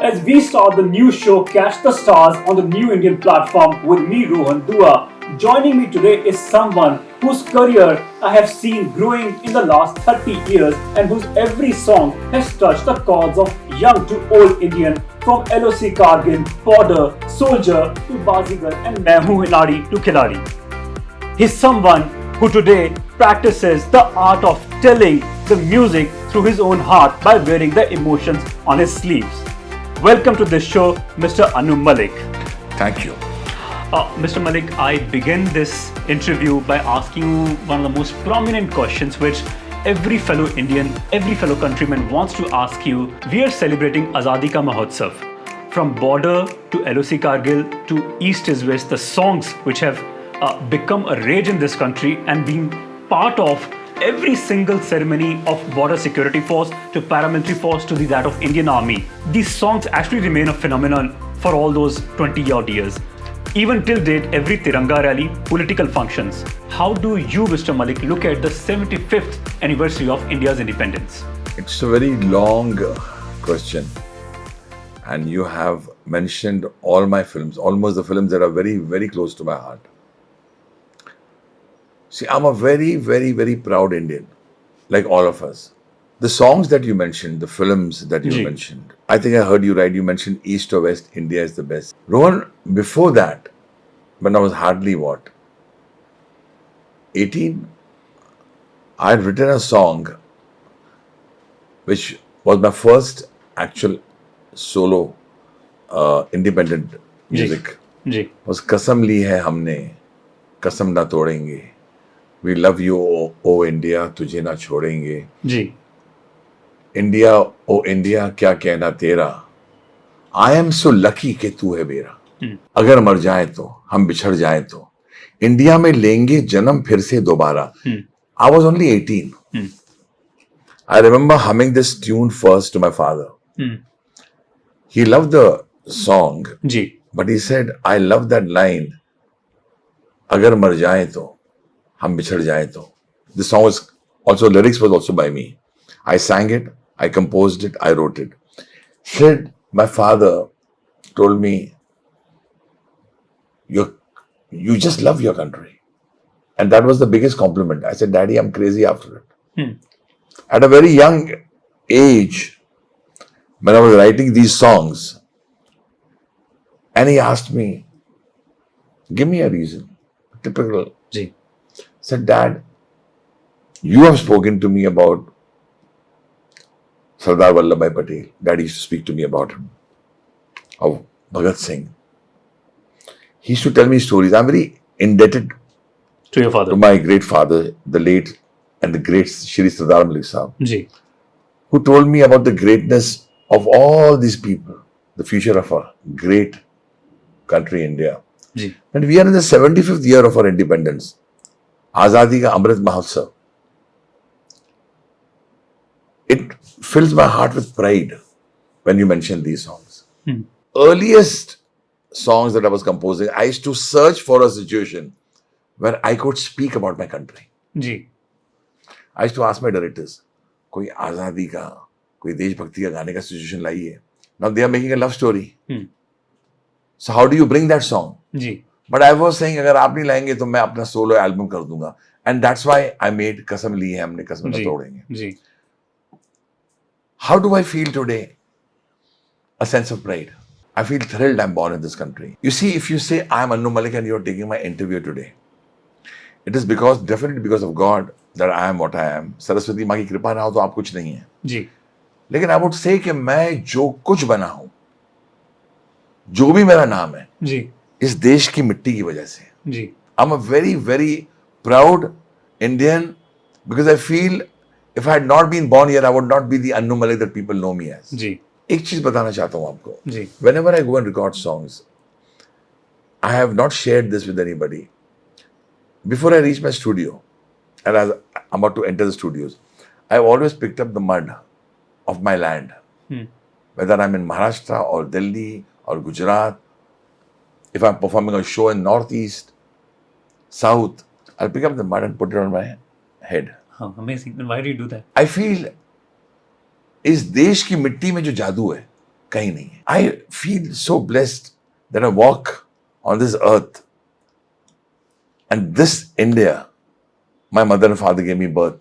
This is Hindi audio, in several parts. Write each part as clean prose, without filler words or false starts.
as we start the new show Catch the Stars on the New Indian platform with me, Rohan Dua. Joining me today is someone whose career I have seen growing in the last 30 years and whose every song has touched the chords of young to old Indian, from LOC Kargil, Border, Soldier to Baazigar and Main Hoon Hinari to Khiladi. He's someone who today practices the art of telling the music through his own heart by wearing the emotions on his sleeves. Welcome to this show, Mr. Anu Malik. Thank you. Mr. Malik, I begin this interview by asking you one of the most prominent questions which every fellow Indian, every fellow countryman wants to ask you. We are celebrating Azadi Ka Mahotsav. From border to LOC Kargil to East is West, the songs which have become a rage in this country and being part of every single ceremony of border security force to paramilitary force to that of Indian Army. These songs actually remain a phenomenon for all those 20-odd years. Even till date, every Tiranga rally, political functions. How do you, Mr. Malik, look at the 75th anniversary of India's independence? It's a very long question. And you have mentioned all my films, almost the films that are very, very close to my heart. See, I'm a very, very, very proud Indian, like all of us. The songs that you mentioned, the films that you mentioned, I think I heard you right. You mentioned East or West, India is the best. Rohan, before that, when I was hardly 18, I had written a song which was my first actual solo independent music. Was Kasam Li Hai Humne, Kasam Na Todenge. We love you, O India, Tujhe Na Chodenge. India, O India, kya कहना तेरा. I am so lucky कि तू है मेरा. अगर मर जाए तो, हम बिछड़ जाए तो, इंडिया में लेंगे जन्म फिर से दोबारा. I was only 18. I remember humming this tune first to my father. He loved the song, but he said, I love that line, अगर मर जाए तो, हम बिछड़ जाए तो. The song was also, lyrics was also by me. I sang it, I composed it, I wrote it. Said, my father told me, you just love your country. And that was the biggest compliment. I said, Daddy, I'm crazy after it. At a very young age, when I was writing these songs, and he asked me, give me a reason. Typical. Said, Dad, you have spoken to me about Sardar Vallabhbhai Patel. Dad used to speak to me about him. Of Bhagat Singh. He used to tell me stories. I'm very indebted to your father, to my great father, the late and the great Shri Sardar Malik Sahab, who told me about the greatness of all these people, the future of a great country, India. And we are in the 75th year of our independence. Azadi Ka Amrit Mahotsav. It fills my heart with pride when you mention these songs. Earliest songs that I was composing, I used to search for a situation where I could speak about my country. I used to ask my directors, कोई आजादी का, कोई देशभक्ति का गाने का situation लाइए. Now they are making a love story. So how do you bring that song? But I was saying, अगर आप नहीं लाएंगे तो मैं अपना solo album कर दूंगा. And that's why I made कसम ली है हमने कसम ना तोड़ेंगे. How do I feel today? A sense of pride. I feel thrilled I'm born in this country. You see, if you say I'm Anu Malik and you're taking my interview today, it is definitely because of God that I am what I am. Saraswati माँ की कृपा ना हो तो आप कुछ नहीं है. लेकिन I would say कि मैं जो कुछ बना हूँ, जो भी मेरा नाम है, इस देश की मिट्टी की वजह से. I'm a very, very proud Indian because I feel if I had not been born here, I would not be the Anu Malik that people know me as. एक चीज बताना चाहता हूँ आपको. Whenever I go and record songs, I have not shared this with anybody. Before I reach my studio, and as I'm about to enter the studios, I've always picked up the mud of my land. Whether I'm in Maharashtra or Delhi or Gujarat, if I'm performing a show in Northeast, South, I'll pick up the mud and put it on my head. Oh, amazing. And why do you do that? I feel इस देश की मिट्टी में जो जादू है, कहीं नहीं है. I feel so blessed that I walk on this earth and this India, my mother and father gave me birth.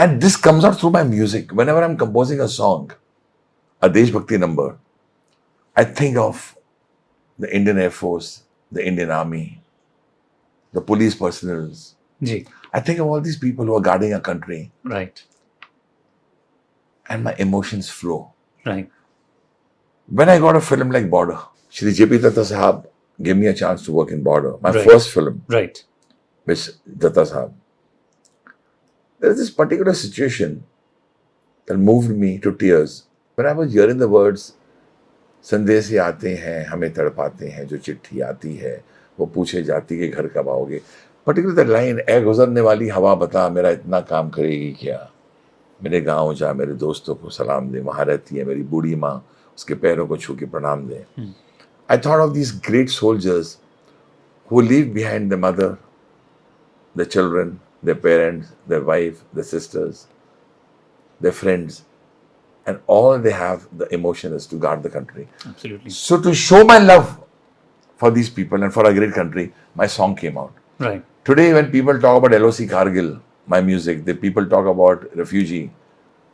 And this comes out through my music. Whenever I'm composing a song, a Desh Bhakti number, I think of the Indian Air Force, the Indian Army, the police personnel. Ji. I think of all these people who are guarding our country. Right. And my emotions flow. Right. When I got a film like Border, Shri J.P. Datta Sahab gave me a chance to work in Border. My Right. first film Right. with Datta Sahab. There is this particular situation that moved me to tears. When I was hearing the words, संदेश ही आते हैं हमें तड़पाते हैं जो चिट्ठी आती है वो पूछे जाती कि घर कब आओगे. Particularly that line, ऐ गुजरने वाली हवा बता मेरा इतना काम करेगी क्या, मेरे गांव जा मेरे दोस्तों को सलाम दे, वहाँ रहती है मेरी बूढ़ी माँ उसके पैरों को छू के प्रणाम दे. I thought of these great soldiers who leave behind their mother, their children, their parents, their wife, their sisters, their friends, and all they have, the emotion is to guard the country. Absolutely. So to show my love for these people and for our great country, my song came out. Right. Today, when people talk about LOC Kargil, my music, people talk about refugee,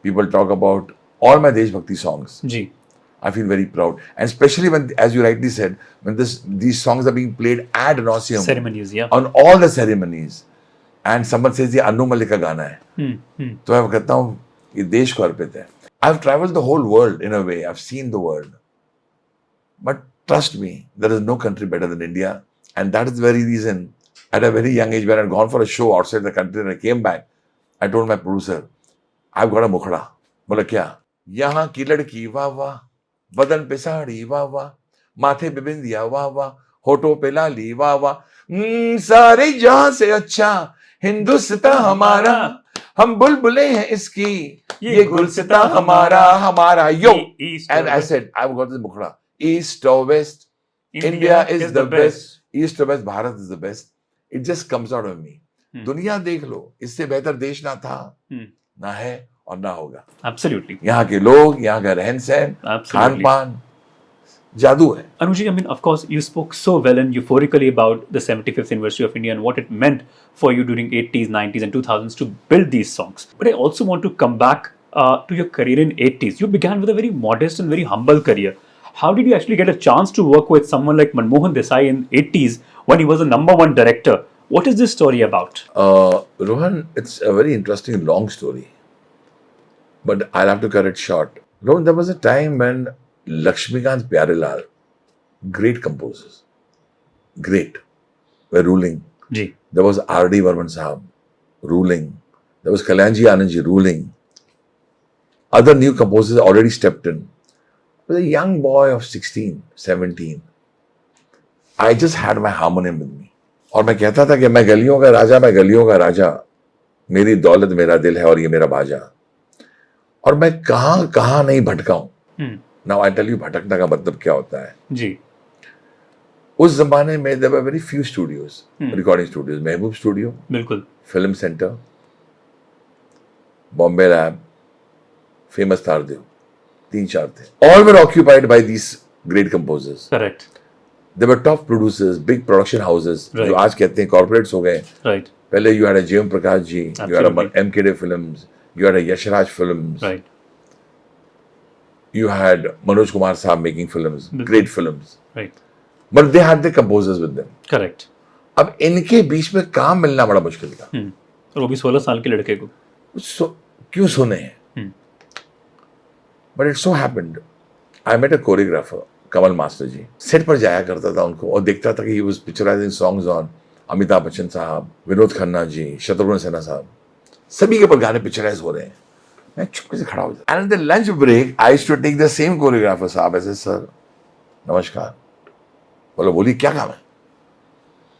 people talk about all my Desh Bhakti songs. Ji. I feel very proud, and especially when, as you rightly said, when these songs are being played ad nauseum Ceremonies, yeah. on all the ceremonies, and someone says ये Anu Malik का गाना है, तो मैं कहता हूँ ये देश को अर्पित है. I've traveled the whole world in a way. I've seen the world, but trust me, there is no country better than India, and that is the very reason. At a very young age, when I had gone for a show outside the country and I came back, I told my producer, I've got a mukhda. बोला क्या? यहाँ की लड़की वाह वाह, बदन पे साड़ी वाह वाह, माथे पे बिंदिया वाह वाह, होठों पे लाली वाह वाह, सारे जहां से अच्छा हिंदुस्तान हमारा, हम बुलबुलें हैं इसकी, ये गुलसिता हमारा yo. And I said, I've got this mukhda. East or west, India is the best. East or west, Bharat is the best. It just comes out of me. दुनिया देख लो, इससे बेहतर देश ना था, ना है और ना होगा. Absolutely. यहाँ के लोग, यहाँ का रहन सहन, खान पान, जादू है. Anuji, I mean, of course, you spoke so well and euphorically about the 75th anniversary of India and what it meant for you during 80s, 90s and 2000s to build these songs. But I also want to come back to your career in 80s. You began with a very modest and very humble career. How did you actually get a chance to work with someone like Manmohan Desai in 80s when he was the #1 director? What is this story about? Rohan, it's a very interesting long story, but I'll have to cut it short. Rohan, there was a time when Lakshmikant Pyarelal, great composers, great, were ruling. Ji. There was R.D. Varman Sahab, ruling. There was Kalyanji Anandji, ruling. Other new composers already stepped in. I was a young boy of 16, 17. I just had my harmonium with me. और मैं कहता था कि मैं गलियों का राजा, मेरी दौलत मेरा दिल है और ये मेरा बाजा. और मैं कहाँ नहीं भटका हूं. Now I tell you भटकना का मतलब क्या होता है. जी. उस जमाने में there were very few studios, recording studios. Mehboob studio, बिल्कुल. Film centre, Bombay lab, famous Tardeo, 3-4 थे. All were occupied by these great composers. Correct. They were top producers, big production houses, Right. जो आज कहते हैं corporates हो गए. Right. पहले you had a J.M. Prakash ji, you had a Absolutely. MKD Films, you had a Yashraj Films, Right. you had Manoj Kumar Saab making films, great films. Right. But they had their composers with them. Correct. अब इनके बीच में काम मिलना बड़ा मुश्किल था. और वो भी 16 साल के लड़के को. क्यों सुने हैं? But it so happened, I met a choreographer, Kamal Master ji. Set पर जाया करता था उनको और देखता था कि he was picturizing songs on Amitabh Bachchan साहब, विनोद खन्ना जी, शत्रुघ्न सिन्हा साहब, सभी के ऊपर गाने पिक्चराइज हो रहे हैं. मैं चुपके से खड़ा हो जाता. And at the lunch break, I used to take the same choreographer साहब ऐसे, सर नमस्कार, बोलो बोली क्या काम है.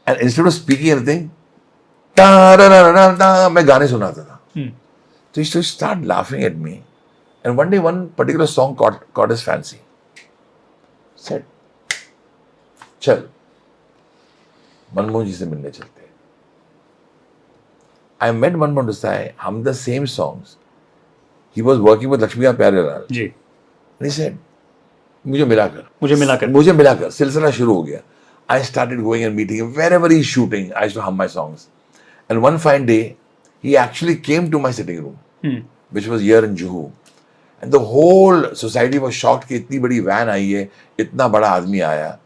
And instead of speaking anything, मैं गाने सुनाता था. So he used to start laughing at me. And one day, one particular song caught his fancy. Said, चल, मनमोहन जी से मिलने चलते. I met Manmohan Desai, hum the same songs. He was working with Lakshmikant Pyarelal. Ji. And he said, मुझे मिला कर, मुझे मिला कर सिलसिला शुरू हो गया. I started going and meeting him wherever he's shooting. I used to hum my songs. And one fine day, he actually came to my sitting room, which was here in Juhu. And the whole society was shocked कि इतनी बड़ी वैन आई है, इतना बड़ा आदमी आया.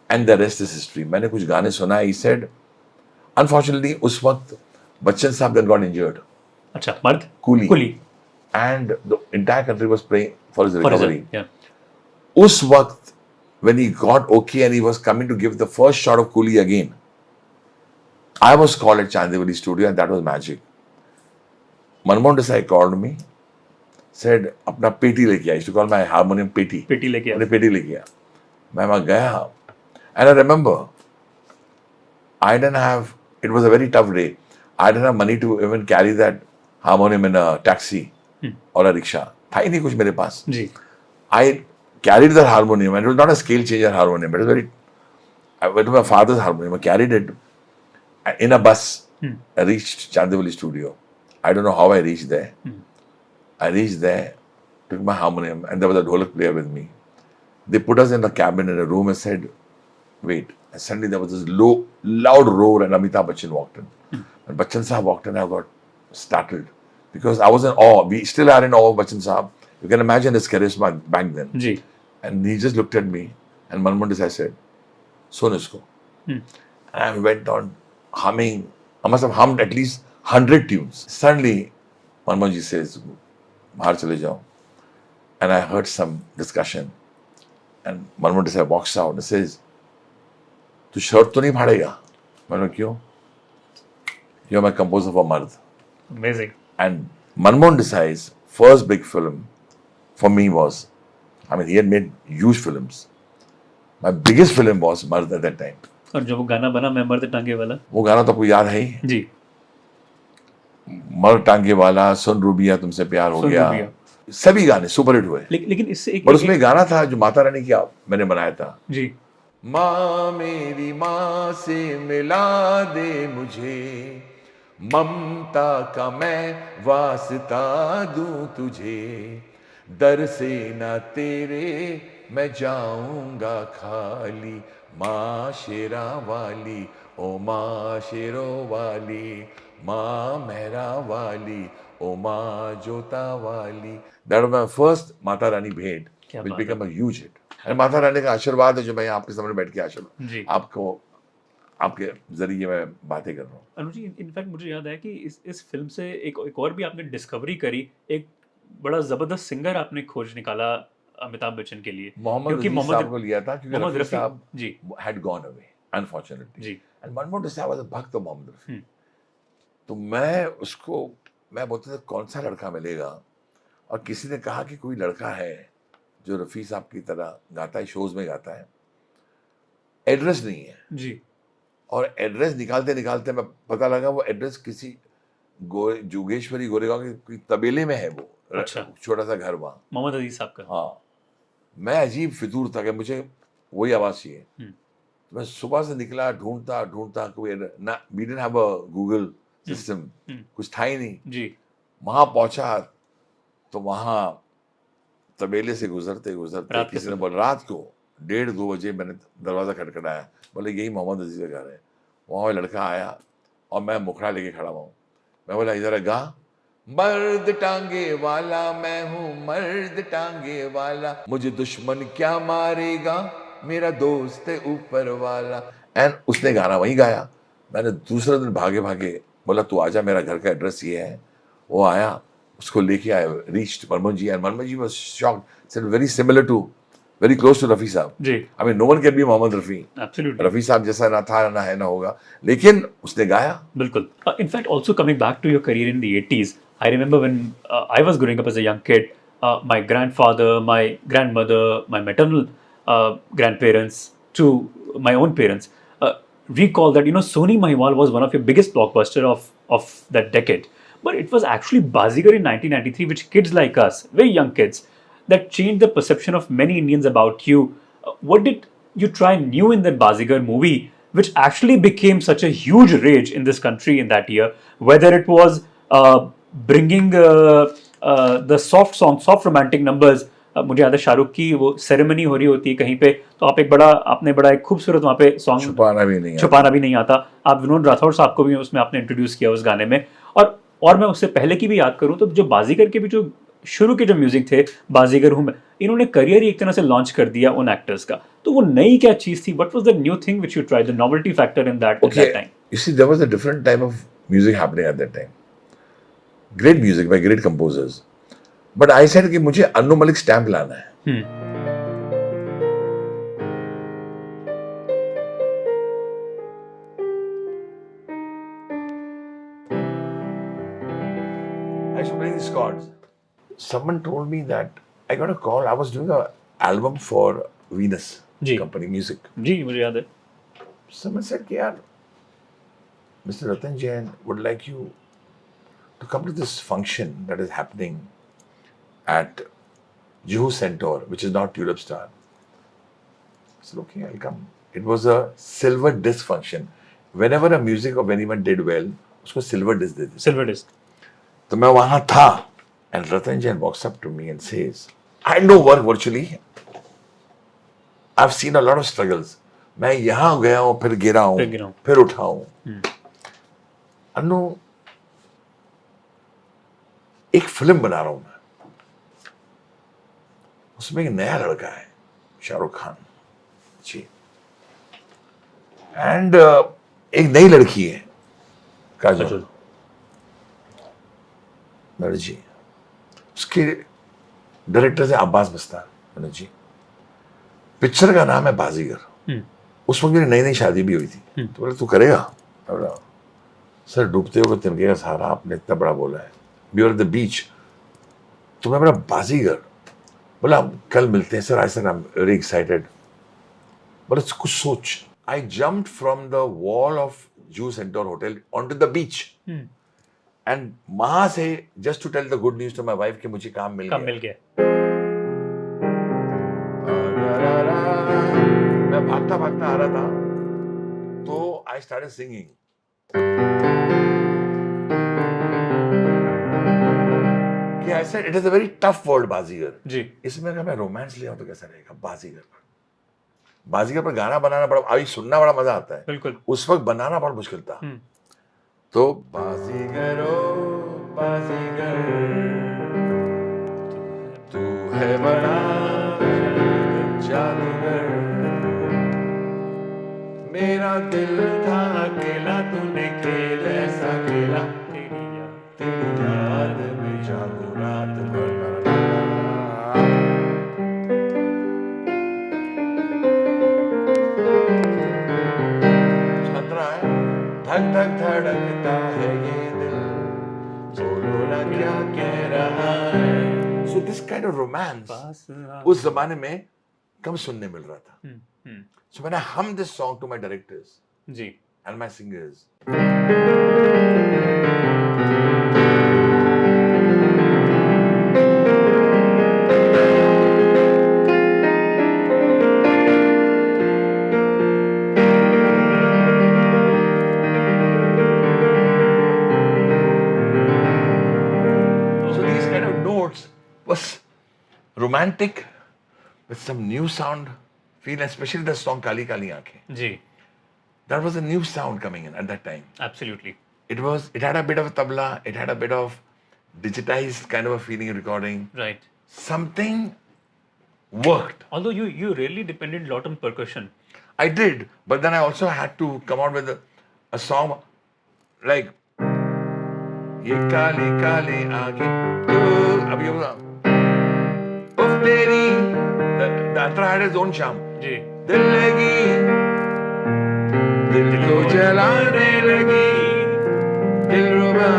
And the rest is history. मैंने कुछ गाने सुना. He said, unfortunately, उस वक्त बच्चन साहब then got injured. अच्छा, मर्द? Coolie. And the entire country was praying for his recovery. Yeah. उस वक्त, when he got okay and he was coming to give the first shot of Coolie again, I was called at Chandivali studio and that was magic. Manmohan Desai called me, said, अपना पेटी लेके आ. I used to call my harmonium पेटी. पेटी लेके आ. अपने पेटी लेके आ. मैं वहाँ गया. And I remember, I didn't have, it was a very tough day. I didn't have money to even carry that harmonium in a taxi or a rickshaw. था ही नहीं कुछ मेरे पास. जी. I carried the harmonium, and it was not a scale changer harmonium. It was very. I went to my father's harmonium. I carried it in a bus. I reached Chandivali studio. I don't know how I reached there. I reached there, took my harmonium, and there was a dholak player with me. They put us in a cabin in a room and said, "Wait." And suddenly there was this loud roar, and Amitabh Bachchan walked in. When Bachchan Saab walked in, I got startled because I was in awe. We still are in awe of Bachchan Saab. You can imagine his charisma back then. Ji. And he just looked at me, and Manmohan Desai said, "Sun isko." And I went on humming. I must have hummed at least 100 tunes. Suddenly, Manmohan ji says, "Bahar chale jao." And I heard some discussion. And Manmohan Desai walks out and says, "Tu shirt to nahi bhadega?" मैंने क्यों? You're my composer for Mard. Amazing. And Manmohan Desai's first big film for me was, I mean, he had made huge films. My biggest film was Mard at that time. और जो वो गाना बना मैं मर्द टांगे वाला, वो गाना तो आपको याद है ही. जी. मर्द टांगे वाला, सुन रूबिया तुमसे प्यार हो गया, सभी गाने सुपरहिट हुए. लेकिन इससे एक और उसमें एक गाना था जो माता रानी की मैंने बनाया था. जी. माँ मेरी माँ से मिला दे मुझे, ममता का मैं वास्ता दूं तुझे, दर से ना तेरे मैं जाऊंगा खाली, माँ शेरा वाली, ओ माँ शेरो वाली, माँ मेहरा वाली, ओ माँ जोता वाली. That was my first Mata Rani भेंट, which became a huge hit. And Mata Rani का आशीर्वाद है जो मैं आपके सामने बैठ के आशीर्वाद आपको आपके जरिए मैं बातें कर रहा हूँ. अनु जी, इनफैक्ट मुझे याद है कि इस फिल्म से एक और भी आपने डिस्कवरी करी. एक बड़ा जबरदस्त सिंगर आपने खोज निकाला अमिताभ बच्चन के लिए. मोहम्मद रफी साहब को लिया था क्योंकि रफी साहब जी had gone away unfortunately ji. and Manmohan Desai was a भक्त of मोहम्मद रफी. तो मैं बोलता था कौन सा लड़का मिलेगा, और किसी ने कहा कि कोई लड़का है जो रफी साहब की तरह गाता है, शोज में गाता है. एड्रेस नहीं है जी. और एड्रेस निकालते निकालते मैं पता लगा वो एड्रेस किसी जोगेश्वरी गोरेगांव के तबेले में है. वो अच्छा. छोटा सा घर वहाँ मोहम्मद अजीज साहब का. हाँ. मैं अजीब फितूर था कि मुझे वही आवाज चाहिए. तो मैं सुबह से निकला ढूंढता कोई ना, we didn't have a Google system, कुछ था ही नहीं जी. वहां पहुंचा तो वहां तबेले से गुजरते किसी ने बोला, रात को 1:30-2 बजे मैंने दरवाजा खटखटाया, बोले यही मोहम्मद अजीज का घर है. वहाँ लड़का आया और मैं मुखड़ा लेके खड़ा हुआ. मैं बोला इधर गा, मर्द टांगे वाला मैं हूँ, मर्द टांगे वाला, मुझे दुश्मन क्या मारेगा, मेरा दोस्त है ऊपर वाला. एंड उसने गाना वहीं गाया. मैंने दूसरे दिन भागे भागे बोला तू आजा, मेरा घर का एड्रेस ये है. वो आया, उसको लेके आया, reached Manmohan ji, and Manmohan ji was shocked, said very similar to, very close to Rafi sahab. जी. I mean no one can be Mohammad Rafi. Absolutely. Rafi sahab जैसा ना था ना है ना होगा, लेकिन उसने गाया. बिल्कुल. In fact also coming back to your career in the 80s, I remember when I was growing up as a young kid, my grandfather, my grandmother, my maternal grandparents, to my own parents, recall that Soni Mahiwal was one of your biggest blockbuster of that decade. But it was actually Baazigar in 1993, which kids like us, very young kids, that changed the perception of many Indians about you. What did you try new in that Baazigar movie, which actually became such a huge rage in this country in that year? Whether it was bringing the soft songs, soft romantic numbers मुझे याद है शाहरुख की वो सेरेमनी हो रही होती है कहीं पे, तो आपने बड़ा एक खूबसूरत वहाँ पे सॉन्ग छुपाना भी नहीं आता, आप विनोद राठौर साहब को भी उसमें आपने इंट्रोड्यूस किया उस गाने में। और मैं उससे पहले की भी याद करूँ तो जो बाजीगर के भी जो शुरू के जो म्यूजिक थे, बाजीगर हूँ मैं, इन्होंने करियर ही एक तरह से लॉन्च कर दिया उन एक्टर्स का। तो वो नई क्या चीज थी, what was the new thing which you tried, the novelty factor in that at that time? You see, there was a different type of music happening at that time. Great music by great composers. But I said कि मुझे अनु मलिक स्टैम्प लाना है. I should play these chords. Someone told me that I got a call. I was doing an album for Venus Company Music. जी मुझे याद है. Someone said कि यार Mr. Ratan Jain would like you to come to this function that is happening at Juhu Centaur, which is now Tulip Star. I said, okay, I'll come. It was a silver disc function. Whenever a music of anyone did well, उसको silver disc दे देते. Silver disc. तो मैं वहाँ था, and Ratan Jain walks up to me and says, I know work virtually. I've seen a lot of struggles. मैं यहाँ गया हूँ, फिर गिरा हूँ, फिर उठा हूँ. अनु, एक फिल्म बना रहा हूँ मैं. उसमें एक नया लड़का है, शाहरुख खान जी, एंड एक नई लड़की है, काजोल जी. उसके डायरेक्टर से अब्बास मस्तान जी. पिक्चर का नाम है बाजीगर. उस वक्त मेरी नई नई शादी भी हुई थी. तो बोले तू करेगा? बोला सर डूबते हो तिनके का सहारा, आपने इतना बड़ा बोला है, वी आर द बीच. तो मैं बोला बाजीगर. बोला कल मिलते हैं sir. I said I am very excited. बोला कुछ सोच. I jumped from the wall of Juhu centaur hotel on to the beach. And वहां से just to tell the good news to my wife कि मुझे काम मिल गया. मैं भागता भागता आ रहा था, तो आई स्टार्टेड सिंगिंग. कि I said it is a very tough word Baazigar ji. इसमें अगर मैं रोमांस ले आऊं तो कैसा रहेगा? बाजीगर पर गाना बनाना बड़ा, अभी सुनना बड़ा मजा आता है. बिल्कुल. उस वक्त बनाना बड़ा मुश्किल था. तो बाजीगर ओ बाजीगर तू है बड़ा जादूगर, मेरा दिल था अकेला, तूने खेल ऐसा खेला, तेरी याद में जागू रात भर. सुन रहा है? धक धक धड़कता है ये दिल, बोलो ना क्या कह रहा है. So this kind of romance उस जमाने में कम सुनने मिल रहा था. So when I hummed this song to my directors and my singers, so these kind of notes was romantic with some new sound feel, especially the song Kali Kali Aankhein. Ji. That was a new sound coming in at that time. Absolutely. It had a bit of tabla, it had a bit of digitized kind of a feeling recording. Right. Something worked. Although you really depended a lot on percussion. I did, but then I also had to come out with a song like Ye Kali Kali Aankhein. Abhi Uff Teri. The Antra had his own charm. जी. दिल लगी, दिल को जलाने लगी, दिल रुबा,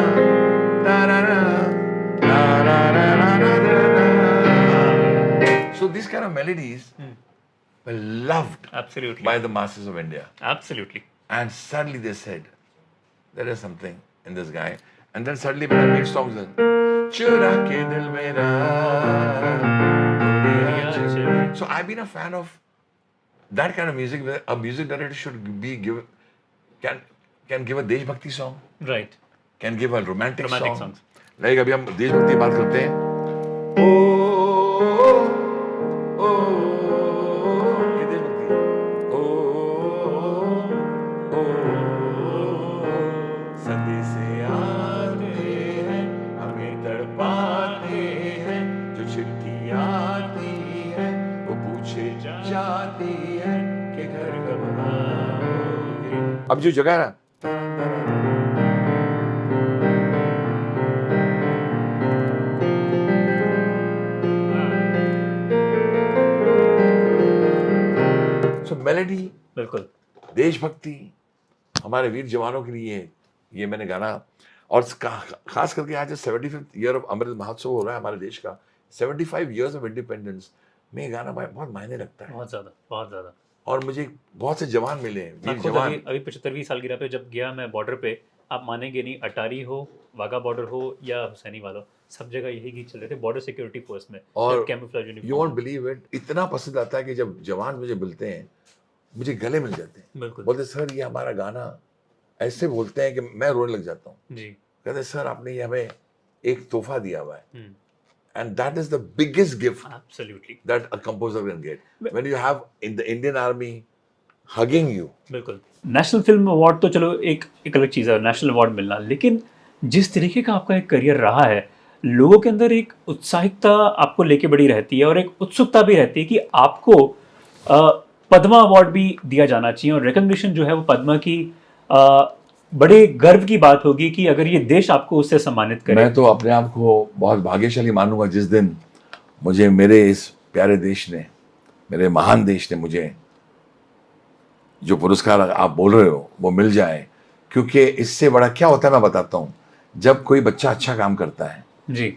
तारारा, so these kind of melodies were loved. Absolutely. By the masses of India. Absolutely. And suddenly they said, there is something in this guy. And then suddenly when I made songs, Chura ke dil mera. So I've been a fan of that kind of music. Where a music director should can give a Desh Bhakti song. Right. Can give a romantic songs. Like अभी हम देश भक्ति बात करते हैं. Oh, अब जो जगह है ना, सो मेलेडी, बिल्कुल देशभक्ति, हमारे वीर जवानों के लिए ये मैंने गाना, और खास करके आज 75th year of Amrit Mahotsav हो रहा है हमारे देश का, 75 इयर्स ऑफ इंडिपेंडेंस में ये गाना बहुत मायने रखता है, बहुत ज्यादा। और मुझे बहुत से जवान मिले हैं, मैं वीर खुद जवान। अभी 75वीं सालगिरह पे जब गया मैं बॉर्डर पे, आप मानेंगे नहीं, अटारी हो, वाघा बॉर्डर हो या हुसैनी वाला, सब जगह यही गीत चल रहे थे बॉर्डर सिक्योरिटी फोर्स में, और camouflage you uniform. Won't believe it, इतना पसंद आता है कि जब जवान मुझे मिलते हैं, मुझे गले मिल जाते हैं, बिल्कुल बोलते सर ये हमारा गाना, ऐसे बोलते हैं कि मैं रोने लग जाता हूँ। जी। कहते सर आपने ये हमें एक तोहफा दिया हुआ है, and that is the biggest gift Absolutely. that a composer can get when you have in the Indian army hugging you. बिल्कुल। नेशनल फिल्म अवार्ड तो चलो एक अलग चीज़ है, नेशनल अवार्ड मिलना, लेकिन जिस तरीके का आपका एक करियर रहा है, लोगों के अंदर एक उत्साहिकता आपको लेके बड़ी रहती है और एक उत्सुकता भी रहती है कि आपको पद्मा अवार्ड भी दिया जाना चाहिए, और रिकग्निशन जो है वो पद्मा की बड़े गर्व की बात होगी कि अगर ये देश आपको उससे सम्मानित करे। मैं तो अपने आप को बहुत भाग्यशाली मानूंगा जिस दिन मुझे मेरे इस प्यारे देश ने, मेरे महान देश ने मुझे जो पुरस्कार आप बोल रहे हो वो मिल जाए, क्योंकि इससे बड़ा क्या होता है मैं बताता हूँ। जब कोई बच्चा अच्छा काम करता है जी,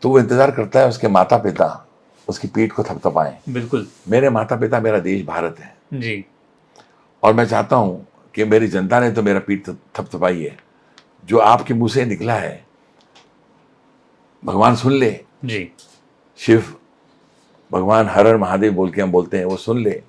तो वो इंतजार करता है उसके माता पिता उसकी पीठ को थपथपाएं। बिल्कुल। मेरे माता पिता मेरा देश भारत है जी, और मैं चाहता हूँ कि मेरी जनता ने तो मेरा पीठ थपथपाई है, जो आपके मुंह से निकला है भगवान सुन ले। जी, शिव भगवान हर हर महादेव बोल के हम बोलते हैं, वो सुन ले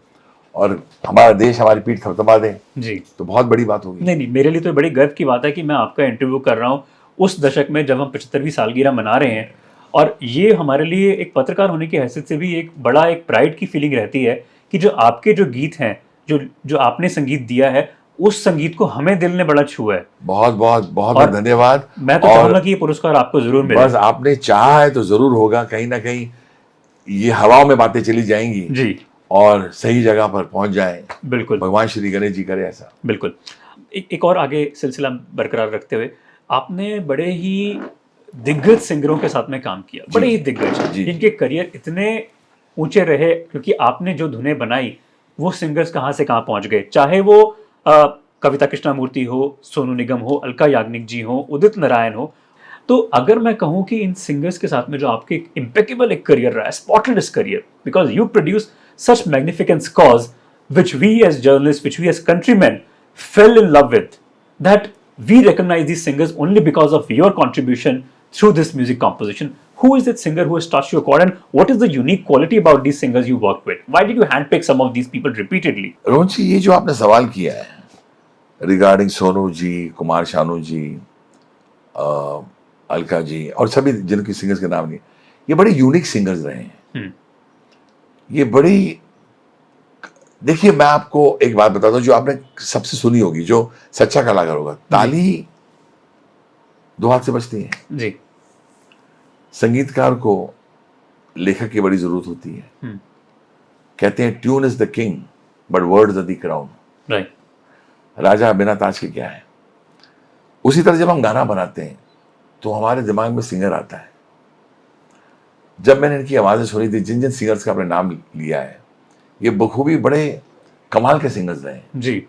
और हमारा देश हमारी पीठ थपथपा दे, जी, तो बहुत बड़ी बात होगी। नहीं, मेरे लिए तो बड़ी गर्व की बात है कि मैं आपका इंटरव्यू कर रहा हूँ उस दशक में जब हम 75वीं सालगिरह मना रहे हैं, और ये हमारे लिए एक पत्रकार होने की हैसियत से भी एक बड़ा एक प्राइड की फीलिंग रहती है कि जो आपके जो गीत हैं, जो आपने संगीत दिया है, उस संगीत को हमें दिल ने बड़ा छुआ है। बहुत बहुत बहुत धन्यवाद। मैं तो चाहूंगा कि ये पुरस्कार आपको जरूर मिले। बस आपने चाहा है तो जरूर होगा, कहीं ना कहीं ये हवाओं में बातें चली जाएंगी जी, और सही जगह पर पहुंच जाए। बिल्कुल, भगवान श्री गणेश जी करे ऐसा। बिल्कुल। एक और आगे सिलसिला बरकरार रखते हुए, आपने बड़े ही दिग्गज सिंगरों के साथ में काम किया, बड़े ही दिग्गज, जिनके करियर इतने ऊंचे रहे, क्योंकि आपने जो धुनें बनाई वो सिंगर्स कहाँ से कहाँ पहुंच गए, चाहे वो कविता कृष्णमूर्ति हो, सोनू निगम हो, अलका याग्निक जी हो, उदित नारायण हो। तो अगर मैं कहूँ कि इन सिंगर्स के साथ में जो आपके इम्पेकेबल एक करियर रहा है, spotless career, because you produce such magnificent scores which we as journalists, which we as countrymen fell in love with, that we recognize these singers only because of your contribution through this music composition. Who is that singer who has touched your chord, and what is the unique quality about these singers you work with? Why did you handpick some of these people repeatedly? Rohan ji, ये जो आपने सवाल किया है रिगार्डिंग सोनू जी, कुमार शानू जी, अलका जी और सभी जिनके सिंगर्स के नाम नहीं, ये बड़े यूनिक सिंगर्स रहे हैं। ये बड़ी, देखिए मैं आपको एक बात बताता हूँ जो आपने सबसे सुनी होगी, जो सच्चा कलाकार होगा, ताली दो हाथ से बजती है जी, संगीतकार को लेखक की बड़ी जरूरत होती है। कहते हैं tune is the king but words are the crown. Right. राजा बिना ताज के क्या है। उसी तरह जब हम गाना बनाते हैं तो हमारे दिमाग में सिंगर आता है। जब मैंने इनकी आवाजें सुनी थी, जिन जिन सिंगर्स का आपने नाम लिया है, ये बखूबी बड़े कमाल के सिंगर्स रहे हैं जी।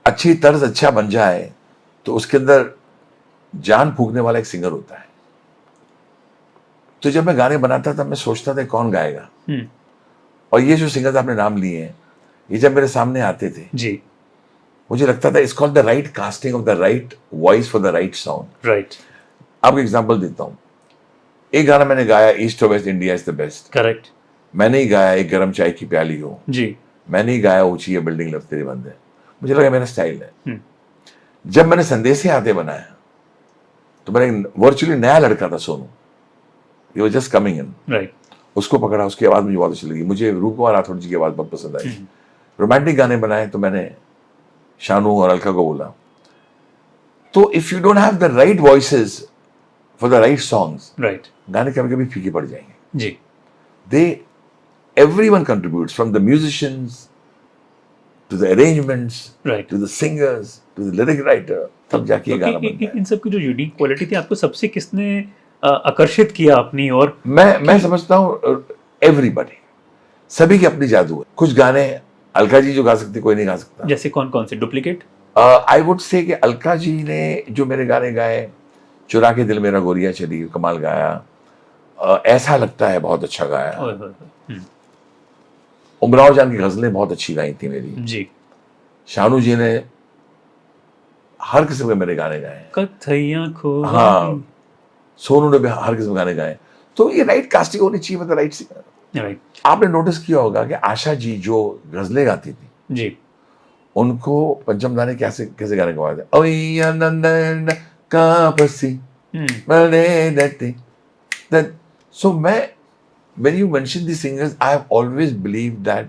अच्छी तर्ज अच्छा बन जाए तो उसके अंदर जान फूकने वाला एक सिंगर होता है। तो जब मैं गाने बनाता था मैं सोचता था कौन गाएगा, और ये जो सिंगर्स आपने नाम लिए हैं, ये जब मेरे सामने आते थे जी, मुझे लगता था it's called the right casting of the right voice for the right sound. Right. आपको एग्जांपल देता हूं। एक गाना मैंने गाया, ईस्ट और waste India is the best. Correct. मैंने ही गाया एक गरम चाय की प्याली हो। जी। मैंने ही गाया ऊंची है बिल्डिंग लव तेरे बंदे। मुझे लगा मेरा स्टाइल है। जब मैंने संदेशे आते बनाया तो मैंने वर्चुअली नया लड़का था Sonu, he was just coming in. Right. उसको पकड़ा, उसकी आवाज मुझे बहुत अच्छी लगी। मुझे रूप कुमार राठौड़ जी की आवाज बहुत पसंद आई। रोमांटिक गाने बनाए तो मैंने शानू और अलका को बोला। तो if you don't have the right voices for the right songs, right, गाने कभी कभी फीके पड़ जाएंगे। जी। They, everyone contributes, from the musicians to the arrangements, Right. to the singers, to the lyric writer, तब जाके ये गाना बनता है। इन सब की जो यूनिक क्वालिटी थी, आपको सबसे किसने आकर्षित किया अपनी और? मैं समझता हूँ एवरीबॉडी, सभी की अपनी जादू है। कुछ गाने अलका जी जो गा सकती, कोई नहीं गा सकता। जैसे कौन कौन से? डुप्लीकेट? आई वुड से कि अलका जी ने जो मेरे गाने गाए, चुरा के दिल मेरा गोरिया चली, कमाल गाया। ऐसा लगता है बहुत अच्छा गाया। उमराव जान की गजलें बहुत अच्छी गाई थी मेरी जी। शानू जी ने हर किस्म के मेरे गाने गाए। कथैया खो, हाँ, सोनू ने भी हर किस्म के गाने गाए। तो ये राइट कास्टिंग होनी चाहिए, मतलब राइट सिंगर। राइट। आपने नोटिस किया होगा कि आशा जी जो गजलें गाती थी जी, उनको पंचम दाने कैसे कैसे गाने गवाए थे। ओया नंदन का पसी बड़े दते दैट। सो मैं, when you mention the singers, I have always believed that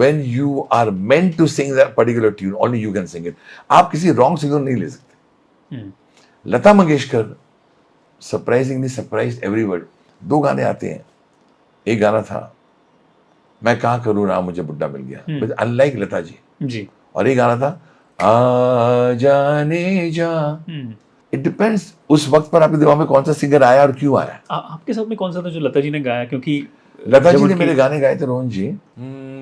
when you are meant to sing that particular tune, only you can sing it. आप किसी रॉन्ग सिंगर नहीं ले सकते। Lata Mangeshkar surprisingly surprised everyone. 2 गाने आते हैं, एक गाना था मैं कहाँ करूँ राम मुझे बुड्ढा मिल गया, अनलाइक लता जी। और एक गाना था आ जाने जा। इट डिपेंड्स उस वक्त पर आपके दिमाग में कौन सा सिंगर आया और क्यों आया। आपके साथ में कौन सा था जो लता जी ने गाया? क्योंकि लता जी ने मेरे गाने गाए थे रोहन जी।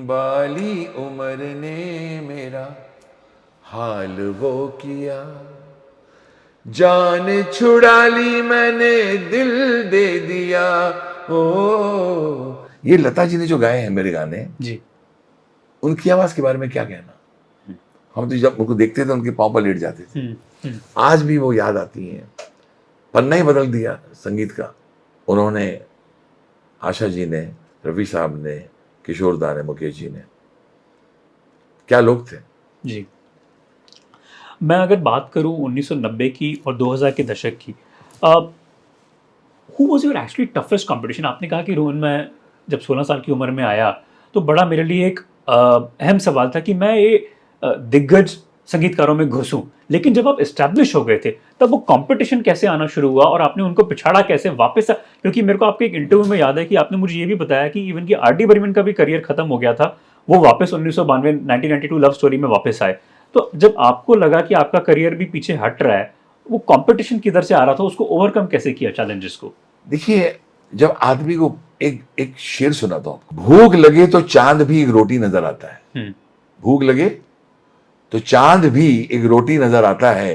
बाली उम्र ने मेरा हाल वो किया, जान छुड़ा ली मैंने दिल दे दिया। ओ, ये लता जी ने जो गाए हैं मेरे गाने जी, उनकी आवाज के बारे में क्या कहना। हम तो जब उनको देखते थे उनके पांव पर लेट जाते थे। आज भी वो याद आती हैं। पन्ना ही बदल दिया संगीत का उन्होंने। आशा जी ने, रफी साहब ने, किशोर दा ने, मुकेश जी ने, क्या लोग थे। जी। मैं अगर बात करूं 1990 की और 2000 के दशक की, who was your actually toughest competition? आपने कहा कि रोहन मैं जब 16 साल की उम्र में आया तो बड़ा मेरे लिए एक अहम सवाल था कि मैं ये दिग्गज संगीतकारों में घुसूं, लेकिन जब आप एस्टैब्लिश हो गए थे तब वो कंपटीशन कैसे आना शुरू हुआ और आपने उनको पिछाड़ा कैसे वापस? क्योंकि मेरे को आपके एक इंटरव्यू में याद है कि आपने मुझे ये भी बताया कि इवन कि आर डी बर्मन का भी करियर खत्म हो गया था, वो वापस 1992 लव स्टोरी में वापस आए। तो जब आपको लगा कि आपका करियर भी पीछे हट रहा है, वो कंपटीशन किधर से आ रहा था, उसको ओवरकम कैसे किया चैलेंजेस को? देखिए, जब आदमी को एक शेर सुना था, भूख लगे तो चांद भी एक रोटी नजर आता है। भूख लगे तो चांद भी एक रोटी नजर आता है,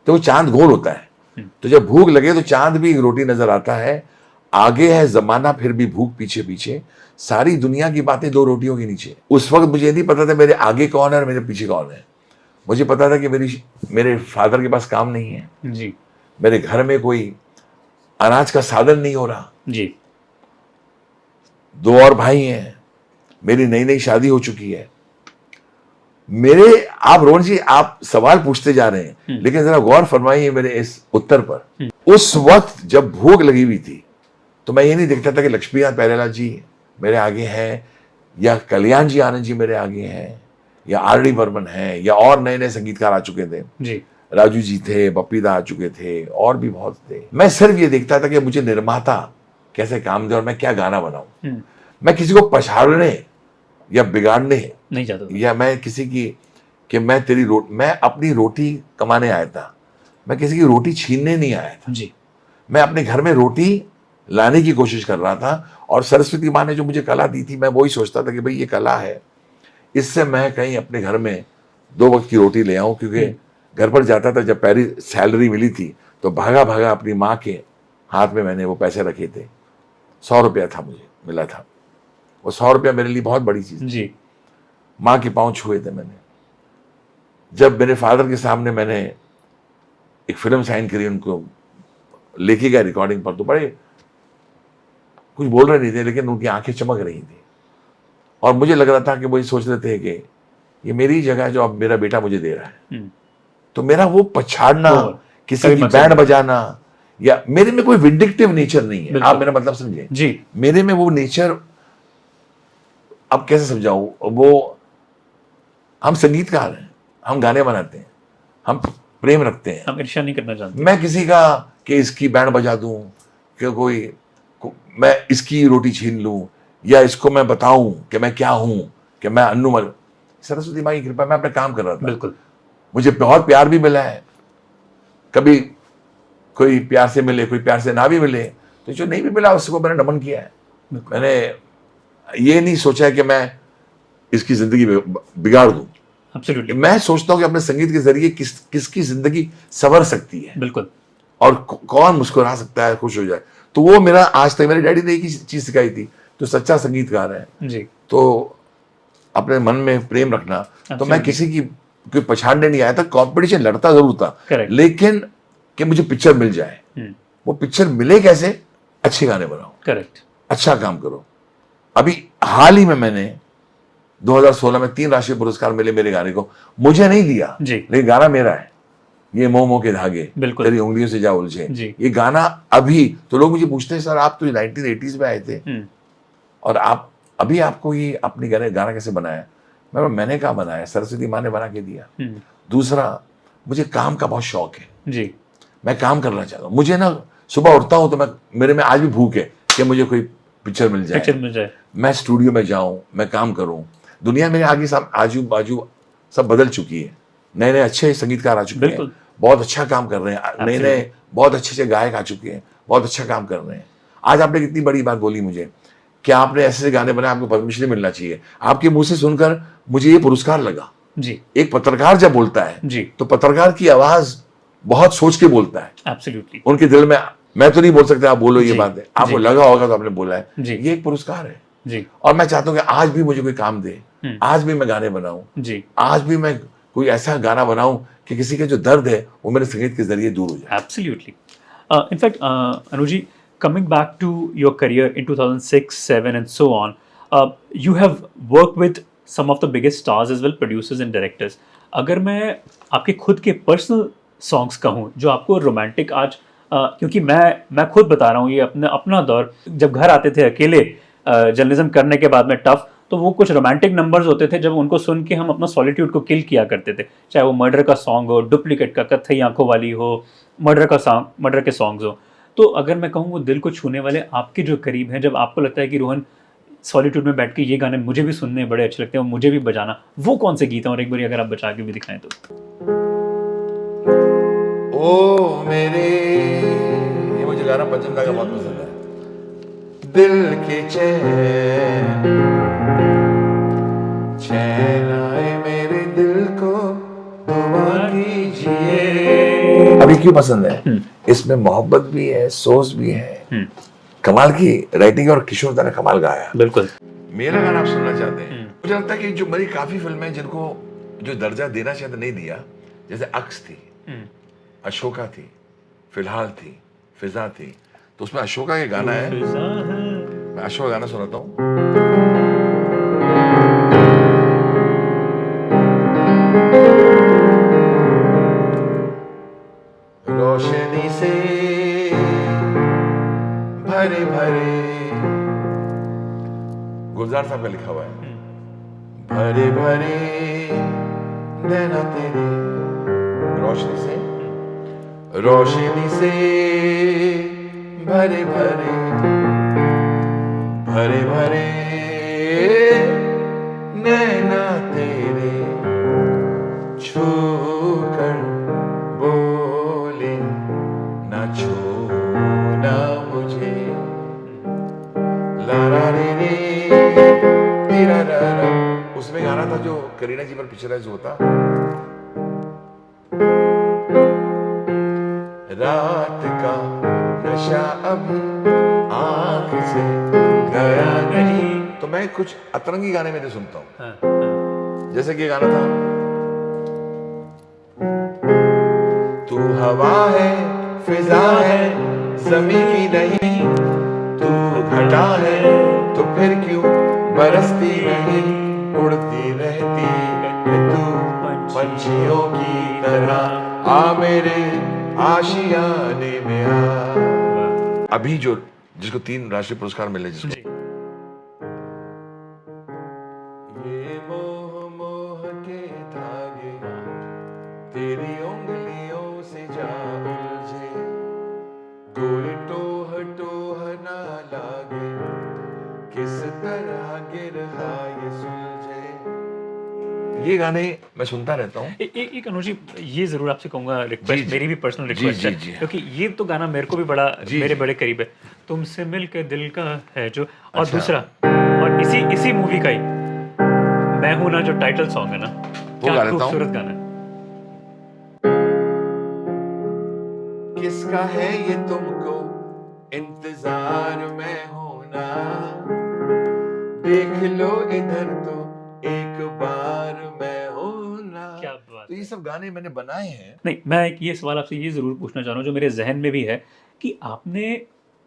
तो वो चांद गोल होता है। तो जब भूख लगे तो चांद भी एक रोटी नजर आता है। आगे है जमाना फिर भी भूख पीछे पीछे, सारी दुनिया की बातें 2 रोटियों के नीचे। उस वक्त मुझे नहीं पता था मेरे आगे कौन है और मेरे पीछे कौन है। मुझे पता था कि मेरे फादर के पास काम नहीं है जी, मेरे घर में कोई अनाज का साधन नहीं हो रहा जी, 2 और भाई हैं, मेरी नई नई शादी हो चुकी है। आप रोहन जी आप सवाल पूछते जा रहे हैं, लेकिन जरा गौर फरमाइए मेरे इस उत्तर पर। उस वक्त जब भूख लगी हुई थी तो मैं ये नहीं देखता था कि लक्ष्मीकांत प्यारेलाल जी मेरे आगे हैं या कल्याण जी आनंद जी मेरे आगे हैं या आर डी बर्मन हैं या और नए नए संगीतकार आ चुके थे जी, राजू जी थे, बप्पीदा आ चुके थे और भी बहुत थे। मैं सिर्फ ये देखता था कि मुझे निर्माता कैसे काम दे और मैं क्या गाना बनाऊं। मैं किसी को पछाड़ने या बिगाड़ने नहीं चाहता था। या मैं किसी की कि मैं अपनी रोटी कमाने आया था, मैं किसी की रोटी छीनने नहीं आया था। जी, मैं अपने घर में रोटी लाने की कोशिश कर रहा था और सरस्वती माँ ने जो मुझे कला दी थी मैं वही सोचता था कि भाई ये कला है, इससे मैं कहीं अपने घर में 2 वक्त की रोटी ले आऊं। क्योंकि घर पर जाता था, जब पहली सैलरी मिली थी तो भागा भागा अपनी माँ के हाथ में मैंने वो पैसे रखे थे। 100 रुपया था मुझे मिला था, वो 100 रुपया मेरे लिए बहुत बड़ी चीज जी, माँ के पांव छुए थे मैंने। जब मेरे फादर के सामने मैंने एक फिल्म साइन करी, उनको लेके गया रिकॉर्डिंग पर, तो बड़े कुछ बोल रहे नहीं थे लेकिन उनकी आंखें चमक रही थी और मुझे लग रहा था कि वो ये सोच रहे थे कि ये मेरी जगह है जो अब मेरा बेटा मुझे दे रहा है। तो मेरा वो पछाड़ना, किसी की बैंड बजाना या मेरे में कोई विंडिक्टिव नेचर नहीं है। आप मेरा मतलब समझे जी, मेरे में वो नेचर, अब कैसे समझाऊं, वो हम संगीतकार हैं, हम गाने बनाते हैं, हम प्रेम रखते हैं, हम ईर्ष्या नहीं करना चाहते। मैं किसी का कि इसकी बैंड बजा दूं कि मैं इसकी रोटी छीन लूं या इसको मैं बताऊं कि मैं क्या हूं, कि मैं अन्नू मलिक, सरस्वती माँ की कृपा, मैं अपना काम कर रहा था। बिल्कुल। मुझे बहुत प्यार भी मिला है, कभी कोई प्यार से मिले, कोई प्यार से ना भी मिले, तो जो नहीं भी मिला उसको मैंने नमन किया है। मैंने ये नहीं सोचा है कि मैं इसकी जिंदगी बिगाड़ दूं। एब्सोल्युटली। मैं सोचता हूं कि अपने संगीत के जरिए किसकी जिंदगी संवर सकती है, बिल्कुल। और कौन मुस्कुरा सकता है, खुश हो जाए। तो वो मेरा आज तक, मेरे डैडी ने एक ही चीज सिखाई थी, तो सच्चा संगीतकार है जी। तो अपने मन में प्रेम रखना। तो मैं किसी की कोई पछाड़ने नहीं आया था, कंपटीशन लड़ता जरूर था, Correct. लेकिन कि मुझे पिक्चर मिल जाए। वो पिक्चर मिले कैसे? अच्छे गाने बनाओ, करेक्ट, अच्छा काम करो। अभी हाल ही में मैंने 2016 में 3 राष्ट्रीय पुरस्कार मिले मेरे गाने को, मुझे नहीं दिया जी। लेकिन गाना मेरा है। ये मोमो के धागे, बिल्कुल। तेरी उंगलियों से जा उलझे, जी। ये गाना अभी तो लोग मुझे पूछते हैं, सर आप तो 1980s में आए थे और आप अभी आपको ये अपनी गाना कैसे बनाया? मैंने कहा बनाया, सरस्वती माँ ने बना के दिया। दूसरा, मुझे काम का बहुत शौक है जी। मैं काम करना चाहता हूँ। मुझे ना सुबह उठता हूँ तो मेरे में आज भी भूख है कि मुझे कोई पिक्चर मिल जाए, मैं स्टूडियो में जाऊं, मैं काम करूं। दुनिया मेरे आगे आजू बाजू सब बदल चुकी है, नए नए अच्छे संगीतकार आ चुके हैं, बहुत अच्छा काम कर रहे हैं, नए नए बहुत अच्छे अच्छे गायक आ चुके हैं, बहुत अच्छा काम कर रहे हैं। आज आपने कितनी बड़ी बात बोली मुझे कि आपने ऐसे गाने बनाए, आपको पद्मश्री मिलना चाहिए। आपके मुंह से सुनकर मुझे ये पुरस्कार लगा जी। एक पत्रकार जब बोलता है जी, तो पत्रकार की आवाज बहुत सोच के बोलता है। एब्सोल्युटली। उनके दिल में, मैं तो नहीं बोल सकता आप बोलो ये बात है, आपको लगा होगा तो आपने बोला है जी। ये एक पुरस्कार है जी। और मैं चाहता हूं कि आज भी मुझे कोई काम दे, आज भी मैं गाने बनाऊं जी, आज भी मैं कोई ऐसा गाना बनाऊं कि किसी के जो दर्द है वो मेरे संगीत के जरिए दूर हो जाए। Absolutely. In fact Anuji, coming back to your career in 2006, 7 and so on, you have worked with some of the biggest stars as well, producers and directors. अगर मैं आपके खुद के पर्सनल सॉन्ग्स कहूँ जो आपको रोमांटिक आज, क्योंकि मैं खुद बता रहा हूँ, ये अपना दौर जब घर आते थे अकेले जर्नलिज्म करने के बाद में टफ, तो वो कुछ रोमांटिक नंबर्स होते थे जब उनको सुन के हम अपना सॉलिट्यूड को किल किया करते थे, चाहे वो मर्डर का सॉन्ग हो, डुप्लीकेट का, कत्थई आंखों वाली हो, मर्डर के सॉन्ग्स हो। तो अगर मैं कहूँ वो दिल को छूने वाले आपके जो करीब हैं, जब आपको लगता है कि रोहन सॉलिट्यूड में बैठ के ये गाने मुझे भी सुनने बड़े अच्छे लगते हैं और मुझे भी बजाना, वो कौन से गीत हैं? और एक बार अगर आप बचा के भी दिखाएं तो। ओ मेरे, ये मुझे गाना पंचम दा का बहुत पसंद है। दिल के चैन चैन आए मेरे दिल को दुआ कीजिए। अभी क्यों पसंद है? इसमें मोहब्बत भी है, सोच भी है, कमाल की राइटिंग, और किशोर दा ने कमाल गाया। बिल्कुल। मेरा गाना आप सुनना चाहते हैं? मुझे लगता है कि जो मेरी काफी फिल्में जिनको जो दर्जा देना शायद नहीं दिया, जैसे अक्स थी, अशोका थी, फिलहाल थी, फिजा थी, तो उसमें अशोका के गाना है, मैं अशोका गाना सुनाता हूँ। रोशनी से भरे भरे, गुलजार साहब का लिखा हुआ है, भरे भरे नैना तेरे, रोशनी से भरे भरे, भरे भरे नैना तेरे, छू कर बोले ना छूना मुझे, ला रा रे रे तेरा रा रा। उसमें गाना था जो करीना जी पर पिक्चराइज होता, रात का नशा अभी आंख से गया नहीं। तो मैं कुछ अतरंगी गाने में सुनता हूँ, जैसे कि गाना था, तू हवा है, फिजा है, ज़मीं की नहीं, तू घटा है तो फिर क्यों बरसती नहीं, उड़ती रहती है तू पंछियों की तरह, आ मेरे आशियाने में आ। अभी जो जिसको 3 राष्ट्रीय पुरस्कार मिले, जिसको ये मोह मोह के धागे तेरी उंगलियों से जा उलझे, कोई टोह टोह ना लागे, किस तरह गिरहा ये सुलझे, ये गाने मैं सुनता रहता हूँ। एक अनुज जी, ये जरूर आपसे कहूंगा, रिक्वेस्ट मेरी भी पर्सनल रिक्वेस्ट है, जी। क्योंकि ये तो गाना मेरे को भी बड़ा मेरे बड़े करीब है, तुमसे मिलके दिल का है जो, और दूसरा और इसी मूवी का ही मैं हूं ना, जो टाइटल सॉन्ग है ना, क्या खूबसूरत गाना है। किसका है ये तुमको इंतजार में होना, देख लो इधर तो एक बार मैं होना। क्या बात तो ये सब गाने मैंने बनाए हैं। नहीं, मैं एक ये सवाल आपसे ये जरूर पूछना चाह रहा हूँ जो मेरे जहन में भी है, कि आपने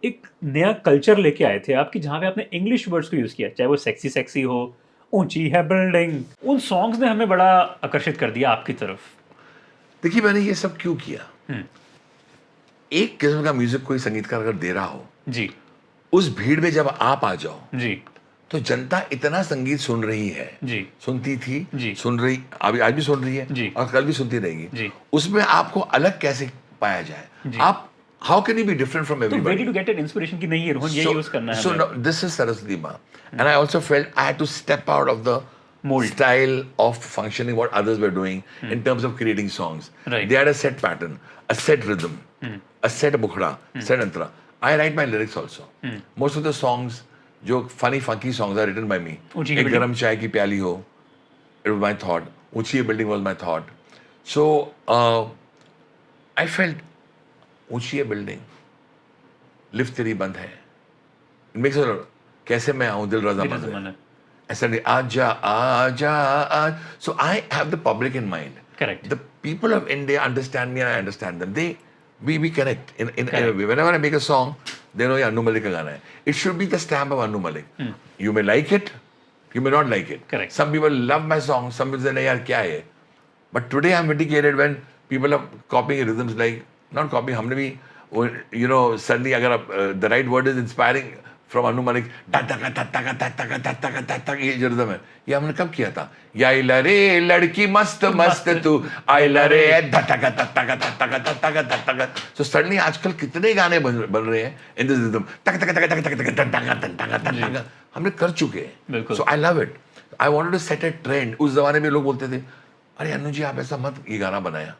एक नया कल्चर लेके आए थे आपकी, जहाँ पे आपने इंग्लिश वर्ड्स को यूज किया, चाहे वो सेक्सी सेक्सी हो, ऊंची है बिल्डिंग, उन सॉन्ग्स ने हमें बड़ा आकर्षित कर दिया आपकी तरफ। देखिए मैंने ये सब क्यों किया, एक किस्म का म्यूजिक कोई संगीतकार अगर दे रहा हो जी, उस भीड़ में जब आप आ जाओ जी, तो जनता इतना संगीत सुन रही है, जी, सुनती थी, जी, सुन रही, अभी आज भी सुन रही है जी, और कल भी सुनती रहेगी, जी, उसमें आपको अलग कैसे पाया जाए, जी। आप how can you be different from to very everybody. To get an inspiration की नहीं है रोहन, ये यूज करना है So हमें। no, this is Saraswati Ma, and I also felt I had to step out of the Mold. style of functioning what others were doing in terms of creating songs. Right. They had a set pattern, a set rhythm, a set bukhda, set antara. I write my lyrics also. Most of the songs, जो funny funky songs are written by me. ऊंची एक building. गरम चाय की प्याली हो, it was my thought. ऊंची building was my thought. So I felt ऊंची building, लिफ्ट तेरी बंद है, it makes a कैसे मैं आऊं दिल रजा मेरा मंद है, जमाना। ऐसा नहीं आजा आजा आज. So I have the public in mind. Correct. The people of India understand me and I understand them. We connect in a Correct. way. Whenever I make a song, they know ये Anu Malik का गाना है. It should be the stamp of Anu Malik. You may like it, you may not like it. Correct. Some people love my song, some people say नहीं यार क्या है. But today I'm vindicated when people are copying rhythms like, not copying, हमने भी you know suddenly अगर the right word is inspiring from Anu Malik, ये जो rhythm है, ये हमने कब किया था? या इला रे लड़की मस्त मस्त तू आइला रे धटका धटका धटका धटका धटका. So suddenly आजकल कितने गाने बन रहे हैं in this rhythm, तक तक तक तक तक धटका धटका हमने कर चुके हैं. बिल्कुल. So I love it. I wanted to set a trend. उस जमाने में लोग बोलते थे, अरे अनु जी आप ऐसा मत ये गाना बनाया.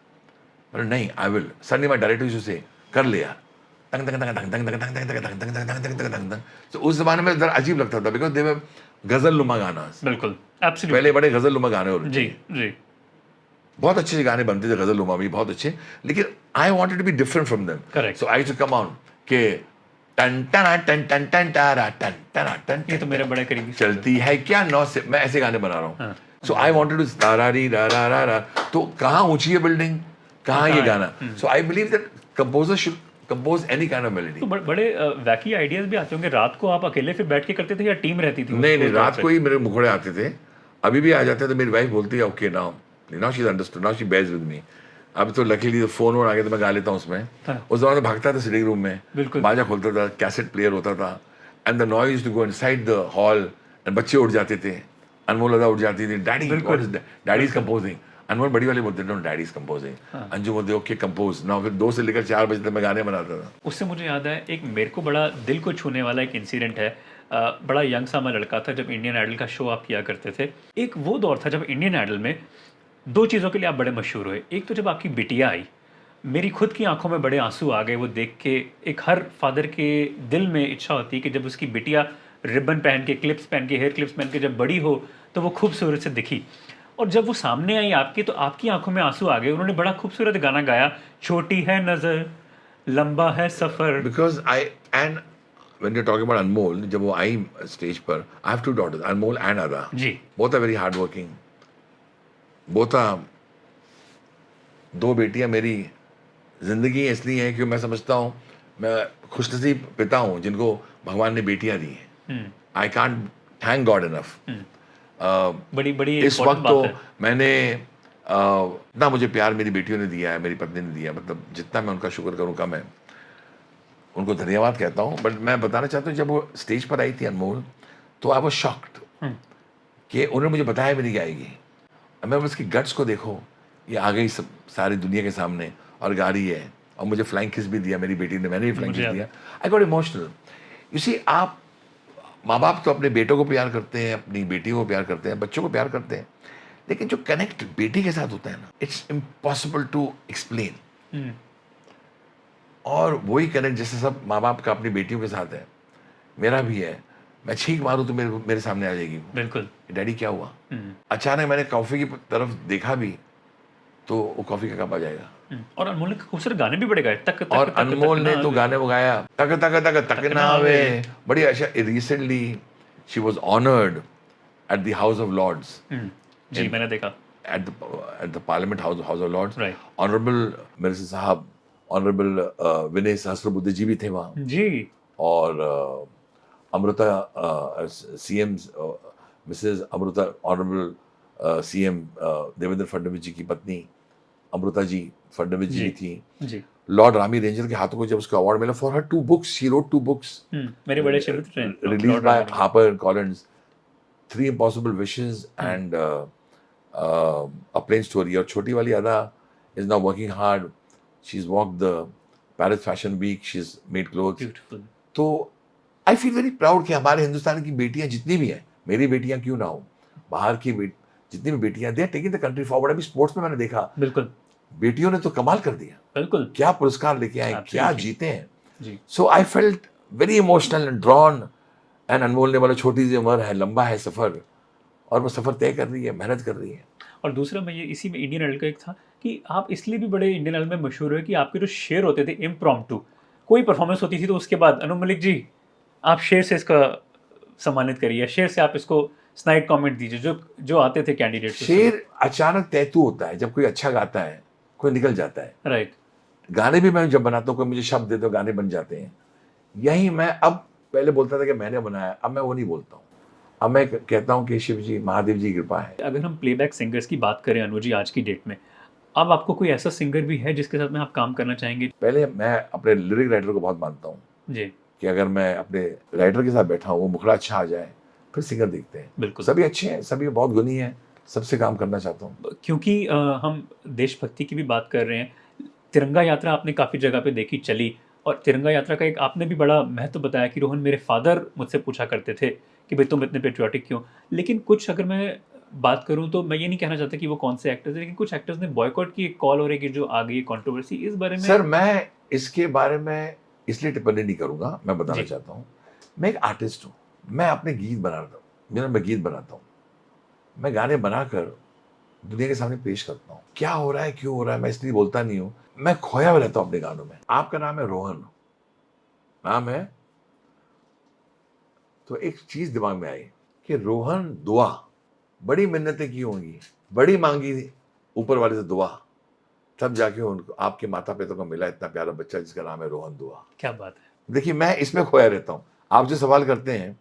पर नहीं, I will. Suddenly my director used to say, कर ले यार. तंग तंग तंग तंग तंग तंग तंग तंग तंग तंग तंग तंग तंग तंग तंग. तो उस जमाने में जरा अजीब लगता था because they were गजल नुमा गाना. बिल्कुल, एब्सोल्युटली. पहले बड़े गजल नुमा गाने होते थे. जी, जी. बहुत अच्छे गाने बनते थे गजल नुमा भी, बहुत अच्छे. लेकिन I wanted to be different from them. Correct. So I used to come on के टन टन टन टन टन टारा टन टन टन. ये तो मेरे बड़े करीबी चलती है क्या नौ से, मैं ऐसे गाने बना रहा हूँ. So I wanted to तारारी रा रा रा रा. तो कहाँ ऊंची है बिल्डिंग, कहाँ ये गाना. So I believe that composer should compose any kind of melody. तो बड़े वैकी आइडियाज भी आते होंगे. रात को आप अकेले फिर बैठ के करते थे या टीम रहती थी? नहीं, रात को ही मेरे मुखड़े आते थे. अभी भी आ जाते हैं तो मेरी वाइफ बोलती है okay now she is understood, now she bears with me. अब तो लकीली तो फोन और आ गया तो मैं गा लेता हूँ उसमें. उस जमाने भागता था सिटिंग रूम में, बाजा खोलता था, कैसेट प्लेयर होता था, and the noise to go inside the hall, and बच्चे उठ जाते थे, अनमोल अदा उठ जाती थी, daddy daddy is composing. Anmol बड़ी वाले बोलते थे डैडी इज कंपोजिंग. अंजू बोलते ओके कंपोज नाउ. फिर 2 से लेकर 4 बजे तक मैं गाने बनाता था. उससे मुझे याद है एक मेरे को बड़ा दिल को छूने वाला एक इंसिडेंट है. बड़ा यंग सा मैं लड़का था जब इंडियन आइडल का शो आप किया करते थे. एक वो दौर था जब इंडियन आइडल में 2 चीज़ों के लिए आप बड़े मशहूर हुए. एक तो जब आपकी बिटिया आई, मेरी खुद की आंखों में बड़े आंसू आ गए वो देख के. एक हर फादर के दिल में इच्छा होती है कि जब उसकी बिटिया रिबन पहन के, क्लिप्स पहन के, हेयर क्लिप्स पहन के जब बड़ी हो तो वो खूबसूरत से दिखी. और जब वो सामने आई आपकी तो आपकी आंखों में आंसू आ गए. उन्होंने बड़ा खूबसूरत गाना गाया, छोटी है नजर लंबा है सफर. Because and when you're talking about Anmol, जब वो आई स्टेज पर, I have 2 daughters, Anmol and Ada. जी. Both are very hardworking. Both are 2 बेटियां मेरी जिंदगी इसलिए है क्योंकि मैं समझता हूँ मैं खुशनसीब पिता हूँ जिनको भगवान ने बेटियां दी हैं. I can't thank God enough. बड़ी इस वक्त तो मैंने इतना मुझे प्यार मेरी बेटियों ने दिया है, मेरी पत्नी ने दिया है, मतलब जितना मैं उनका शुक्र करूँ कम है. उनको धन्यवाद कहता हूँ. बट मैं बताना चाहता हूँ जब वो स्टेज पर आई थी अनमोल तो आई वाज शॉक्ड कि उन्होंने मुझे बताया भी नहीं कि आएगी. मैं उसकी गट्स को देखो, ये आ गई सब सारी दुनिया के सामने और गा रही है, और मुझे फ्लाइंग किस भी दिया मेरी बेटी ने, मैंने भी फ्लाइंग किस दिया. I got emotional. You see, आप माँ बाप तो अपने बेटों को प्यार करते हैं, अपनी बेटियों को प्यार करते हैं, बच्चों को प्यार करते हैं, लेकिन जो कनेक्ट बेटी के साथ होता है ना, इट्स इम्पॉसिबल टू एक्सप्लेन। और वही कनेक्ट जैसे सब माँ बाप का अपनी बेटियों के साथ है, मेरा भी है। मैं छींक मारूं तो मेरे सामने आ जाएगी, बिल्कुल, डैडी क्या हुआ। अचानक मैंने कॉफी की तरफ देखा भी तो वो कॉफी का कप आ जाएगा। और अनमोल ने खूबसूरत गाने भी बड़े गाए, तक तक और तक अनमोल तक ने ना तो आवे। गाने वो गाया, तक तक तक तक तक ना ना आवे। आवे। बड़ी अच्छा, recently she was honoured at the House of Lords, जी मैंने देखा। at the Parliament House of Lords. Right. Honorable Mirza साहब, Honorable विनय सहस्त्रबुद्धे जी भी थे वहाँ। जी और Amrita CM Mrs Amrita, honourable CM Devendra Fadnavis ji की पत्नी अमृता जी फडणवीस जी जी भी थी। जी लॉर्ड रामी रेंजर के हाथों को जब उसका अवार्ड मिला for her 2 books, she wrote 2 books मेरे बड़े चरित्र हैं released Lord by Rami. Harper Collins, 3 Impossible Wishes and a plain story. और छोटी वाली अदा is now working hard. She's walked the Paris Fashion Week. She's made clothes. Beautiful. तो आई फील वेरी प्राउड कि हमारे हिंदुस्तान की बेटियां जितनी भी हैं, मेरी बेटियां क्यों ना हो, बाहर की जितनी भी बेटियां, they are taking the country forward. अभी स्पोर्ट्स में मैंने देखा बिल्कुल बेटियों ने तो कमाल कर दिया, बिल्कुल। क्या पुरस्कार लेके आए, क्या Absolutely. जीते हैं। जी so I felt very emotional and drawn. And Anmol ने बोला छोटी सी उम्र है, लंबा है सफर, और वो सफर तय कर रही है, मेहनत कर रही है। और दूसरा मैं ये इसी में इंडियन आइडल का एक था कि आप इसलिए भी बड़े इंडियन आइडल में मशहूर हुए कि आपके जो शेर होते थे इम्प्रॉम्प्टू, कोई परफॉर्मेंस होती थी तो उसके बाद अनु मलिक जी आप शेर से इसका सम्मानित करिए, शेर से आप इसको स्नाइड कमेंट दीजिए, जो जो आते थे कैंडिडेट। शेर अचानक तैतू होता है, जब कोई अच्छा गाता है कोई निकल जाता है। राइट। गाने भी मैं जब बनाता हूँ, कोई मुझे शब्द दे दो, गाने बन जाते हैं। यही मैं अब, पहले बोलता था कि मैंने बनाया, अब मैं वो नहीं बोलता हूँ। अब मैं कहता हूँ कि शिव जी, महादेव जी की कृपा है। अगर हम प्लेबैक सिंगर्स की बात करें अनु जी आज की डेट में, अब आपको कोई ऐसा सिंगर भी है जिसके साथ में आप काम करना चाहेंगे? पहले मैं अपने लिरिक राइटर को बहुत मानता हूँ जी कि अगर मैं अपने राइटर के साथ बैठा हूँ, वो मुखड़ा अच्छा आ जाए, फिर सिंगर देखते हैं। बिल्कुल। सभी अच्छे हैं, सभी बहुत गुणी हैं, सबसे काम करना चाहता हूँ। क्योंकि हम देशभक्ति की भी बात कर रहे हैं, तिरंगा यात्रा आपने काफ़ी जगह पे देखी चली, और तिरंगा यात्रा का एक आपने भी बड़ा महत्व बताया कि रोहन मेरे फादर मुझसे पूछा करते थे कि भाई तुम इतने पेट्रियाटिक क्यों। लेकिन कुछ अगर मैं बात करूं तो मैं ये नहीं कहना चाहता कि वो कौन से एक्टर्स हैं, लेकिन कुछ एक्टर्स ने बॉयकॉट की एक कॉल और एक जो आ गई कंट्रोवर्सी, इस बारे में। सर मैं इसके बारे में इसलिए टिप्पणी नहीं करूंगा, मैं बताना जी। चाहता हूँ मैं एक आर्टिस्ट हूँ, मैं अपने गीत बना रहा हूँ, मैं गीत बनाता हूँ, मैं गाने बनाकर दुनिया के सामने पेश करता हूँ। क्या हो रहा है, क्यों हो रहा है, मैं इसलिए बोलता नहीं हूँ, मैं खोया हुआ रहता हूँ अपने गानों में। आपका नाम है रोहन, नाम है, तो एक चीज दिमाग में आई कि रोहन दुआ, बड़ी मिन्नतें की होंगी, बड़ी मांगी ऊपर वाले से दुआ, तब जाके उनको आपके माता पिता को मिला इतना प्यारा बच्चा जिसका नाम है रोहन दुआ। क्या बात है। देखिए मैं इसमें खोया रहता हूँ। आप जो सवाल करते हैं,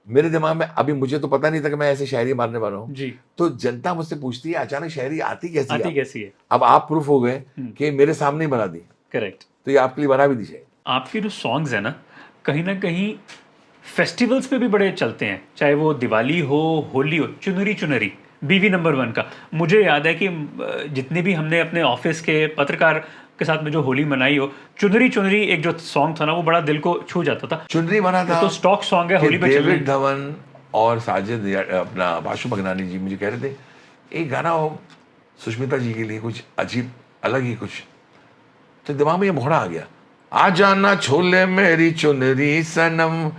मेरे दिमाग में अभी, मुझे तो पता नहीं था कि मैं ऐसे शायरी मारने वाला हूँ। जी। तो जनता मुझसे पूछती है अचानक शायरी आती कैसी है? आती कैसी है? अब आप प्रूफ हो गए कि मेरे सामने ही बना दी, करेक्ट। तो ये आपके लिए बना भी दी शायरी। आपके जो सॉन्ग्स है ना कहीं फेस्टिवल्स पे भी बड़े चलते हैं, चाहे वो दिवाली हो, होली हो। चुनरी चुनरी बीवी नंबर 1 का मुझे याद है कि जितने भी हमने अपने ऑफिस के पत्रकार के साथ में जो होली मनाई हो, चुनरी चुनरी एक जो सॉन्ग था ना वो बड़ा दिल को छू जाता था। चुनरी बना था, तो स्टॉक सॉन्ग है होली पे चल डेविड धवन और साजिद अपना बाशु भगनानी जी मुझे कह रहे थे एक गाना हो सुष्मिता जी के लिए, कुछ अजीब अलग ही कुछ, तो दिमाग में ये मोहरा आ गया, आ जाना छोले मेरी चुनरी सनम।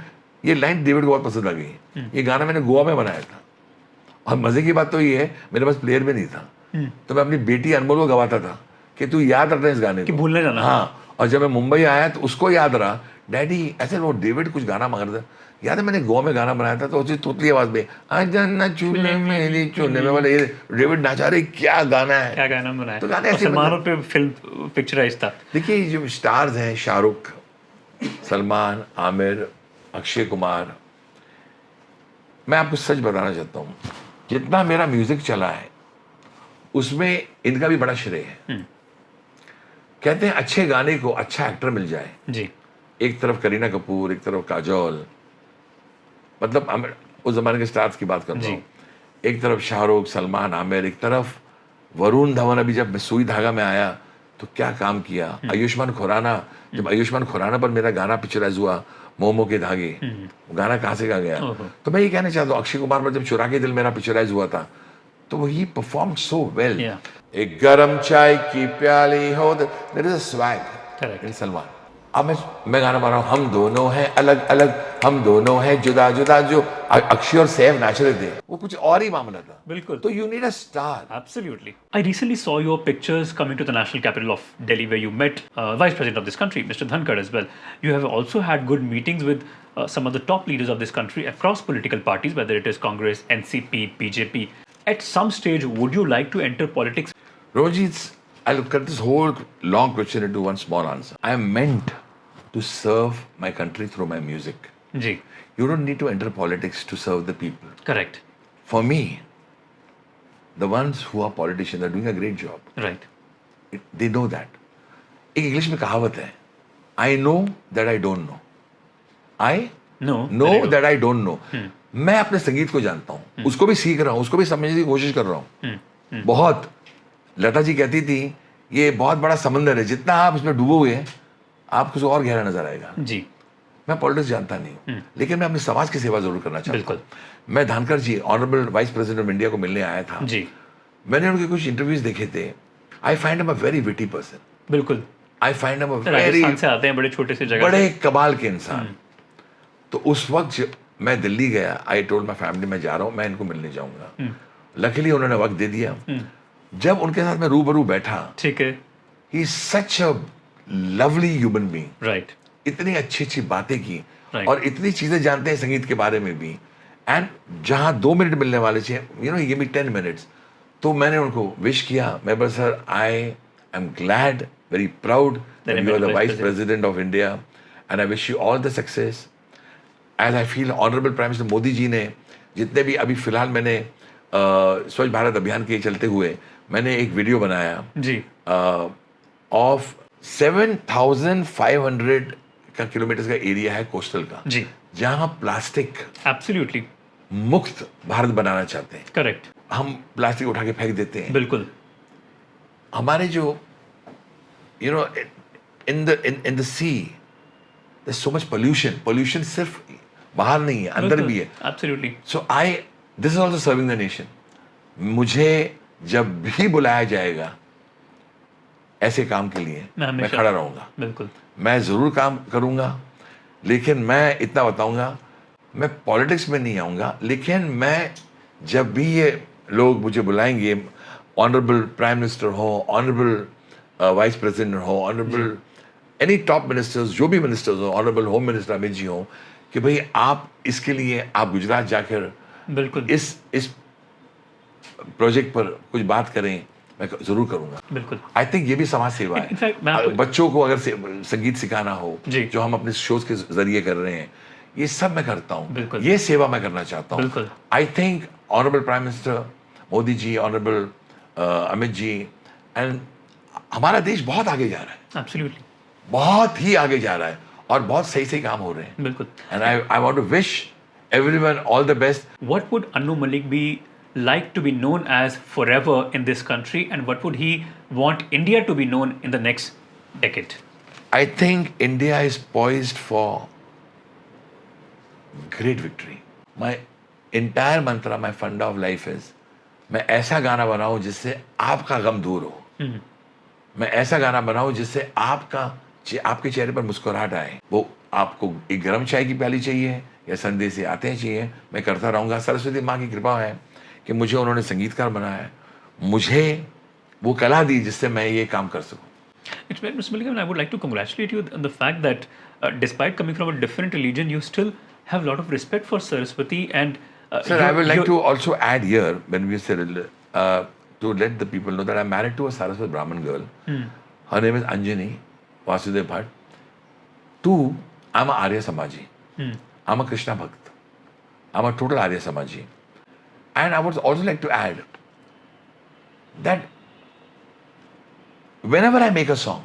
ये लाइन डेविड को बहुत पसंद आ गई। ये गाना मैंने गोवा में बनाया था, और मजे की बात तो ये है मेरे पास प्लेयर भी नहीं था, तो मैं अपनी बेटी अनमोल को गवाता था कि तू याद रखना इस गाने कि को, भूलने जाना। हाँ। और जब मैं मुंबई आया तो उसको याद रहा, डैडी ऐसे वो डेविड कुछ गाना मांग रहा था, याद है मैंने गोवा में गाना बनाया था, तो उसी तोतली आवाज में आ जाना चूल्हे मेरी चूल्हे में, वाले ये डेविड नाचा रहे, क्या गाना है, क्या गाना बनाया। तो गाने ऐसे सलमान पे फिल्म पिक्चराइज था। देखिए जो स्टार्स हैं, शाहरुख, सलमान, आमिर, अक्षय कुमार, मैं आपको सच बताना चाहता हूँ, जितना मेरा म्यूजिक चला है उसमें इनका भी बड़ा श्रेय है। कहते हैं अच्छे गाने को अच्छा एक्टर मिल जाए जी। एक तरफ करीना कपूर, एक तरफ काजोल, मतलब उस जमाने के स्टार्स की बात कर रहा हूँ, एक तरफ शाहरुख, सलमान, आमिर, एक तरफ वरुण धवन। अभी जब सुई धागा में आया तो क्या काम किया, आयुष्मान खुराना, जब आयुष्मान खुराना पर मेरा गाना पिक्चराइज हुआ मोमो के धागे, वो गाना कहाँ से कहाँ गया। तो मैं ये कहना चाहता हूँ अक्षय कुमार पर जब चुरा के दिल मेरा पिक्चराइज हुआ था, So he performed so well. Yeah. एक गरम चाय की प्याली हो, there is a swag Correct. in Salman. अब मैं गाना बना रहा हूँ, हम दोनों हैं अलग अलग, हम दोनों हैं जुदा जुदा, जो अक्षय और सैफ नाच रहे थे वो कुछ और ही मामला था. बिल्कुल. तो you need a star. Absolutely. I recently saw your pictures coming to the national capital of Delhi, where you met Vice President of this country, Mr. Dhankar, as well. You have also had good meetings with some of the top leaders of this country across political parties, whether it is Congress, NCP, BJP. At some stage, would you like to enter politics? Roji, I'll cut this whole long question into one small answer. I am meant to serve my country through my music. Ji. You don't need to enter politics to serve the people. Correct. For me, the ones who are politicians are doing a great job. Right. They know that. एक इंग्लिश में कहावत है, I know that I don't know. I know that I don't know. मैं अपने संगीत को जानता हूँ, उसको भी सीख रहा हूँ, उसको भी समझने की कोशिश कर रहा हूँ. बहुत. लता जी कहती थी, ये बहुत बड़ा समंदर है, जितना आप इसमें डूबोगे आपको और गहरा नजर आएगा. जी. मैं पॉलिटिक्स जानता नहीं हूँ, लेकिन मैं अपने समाज की सेवा जरूर करना चाहता हूँ. मैं Dhankhar ji, honourable vice president of India को मिलने आया था. जी. मैंने उनके कुछ इंटरव्यूज देखे थे. I find him a very witty person. बिल्कुल. I find him a very, Rajasthan से आते हैं, बड़े छोटे से जगह, बड़े कमाल के इंसान. तो उस वक्त मैं दिल्ली गया, आई टोल्ड माय फैमिली मैं जा रहा हूँ, मैं इनको मिलने जाऊंगा. लकीली उन्होंने वक्त दे दिया. जब उनके साथ मैं रूबरू बैठा, ठीक है, he is such a lovely human being. Right. इतनी अच्छी अच्छी बातें की, Right. और इतनी चीजें जानते हैं संगीत के बारे में भी. एंड जहां 2 मिनट मिलने वाले थे, यू नो, ये भी 10 मिनट्स. तो मैंने उनको विश किया, मैं बस sir, I am glad, very proud that you are the vice president of India, and I wish you all the success. As I feel honourable prime minister Modi ji ने जितने भी, अभी फिलहाल मैंने स्वच्छ भारत अभियान के चलते हुए मैंने एक वीडियो बनाया जी, ऑफ 7,500 का किलोमीटर का एरिया है कोस्टल का, जी, जहां प्लास्टिक एब्सोल्युटली मुक्त भारत बनाना चाहते हैं. करेक्ट. हम प्लास्टिक उठा के फेंक देते हैं. बिल्कुल. हमारे जो, you know, in the sea there so much pollution सिर्फ बाहर नहीं है, अंदर भी है. Absolutely. So this is also serving the nation. मुझे जब भी बुलाया जाएगा ऐसे काम के लिए, मैं खड़ा रहूंगा. बिल्कुल. मैं जरूर काम करूंगा, लेकिन मैं इतना बताऊंगा, मैं पॉलिटिक्स में नहीं आऊंगा, लेकिन मैं जब भी ये लोग मुझे बुलाएंगे, ऑनरेबल प्राइम मिनिस्टर हो, ऑनरेबल वाइस प्रेसिडेंट हो, ऑनरेबल एनी टॉप मिनिस्टर्स, जो भी मिनिस्टर्स हो, honourable home minister Amit ji हो, कि भाई आप इसके लिए आप गुजरात जाकर बिल्कुल इस प्रोजेक्ट पर कुछ बात करें, मैं जरूर करूंगा. बिल्कुल. आई थिंक ये भी समाज सेवा है. बच्चों को अगर संगीत सिखाना हो, जो हम अपने शोज के जरिए कर रहे हैं, ये सब मैं करता हूँ. ये सेवा मैं करना चाहता हूँ. I think honourable prime minister Modi ji, honourable Amit ji, and हमारा देश बहुत आगे जा रहा है. एब्सोल्युटली. बहुत ही आगे जा रहा है, और बहुत सही सही काम हो रहे हैं. बिल्कुल. And I want to wish everyone all the best. What would Anu Malik be like to be known as forever in this country, and what would he want India to be known in the next decade? I think India is poised for great victory. My entire mantra, my funda of life is, मैं ऐसा गाना बनाऊं जिससे आपका गम दूर हो. मैं ऐसा गाना बनाऊं जिससे आपके चेहरे पर मुस्कुराहट आए. वो आपको एक गर्म चाय की प्याली चाहिए या संदेश से आते हैं चाहिए, मैं करता रहूंगा. सरस्वती माँ की कृपा है कि मुझे उन्होंने संगीतकार बनाया है, मुझे वो कला दी जिससे मैं ये काम कर सकूं. Mr. Malik, I would like to congratulate you on the fact that despite coming from a different religion, you still have a lot of respect for Saraswati. And sir, I would like to also add here, when we say to let the people know that I'm married to a Saraswat Brahmin girl. Her name is Anjani Vasudev Bhatt. 2, I'm a Arya Samaji. I'm a Krishna Bhakt. I'm a total Arya Samaji. And I would also like to add that whenever I make a song,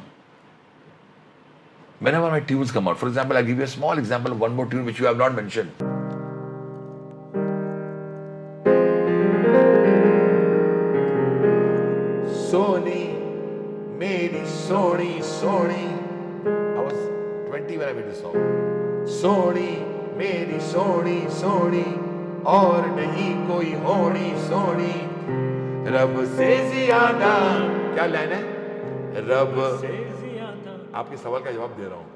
whenever my tunes come out, for example, I'll give you a small example of one more tune which you have not mentioned. Soni, meri soni, soni. I was 20 when I made this song. Soni, मेरी सोनी सोनी और नहीं कोई होनी सोनी. रब से ज्यादा, क्या लाइन है? रब से ज्यादा आपके सवाल का जवाब दे रहा हूँ।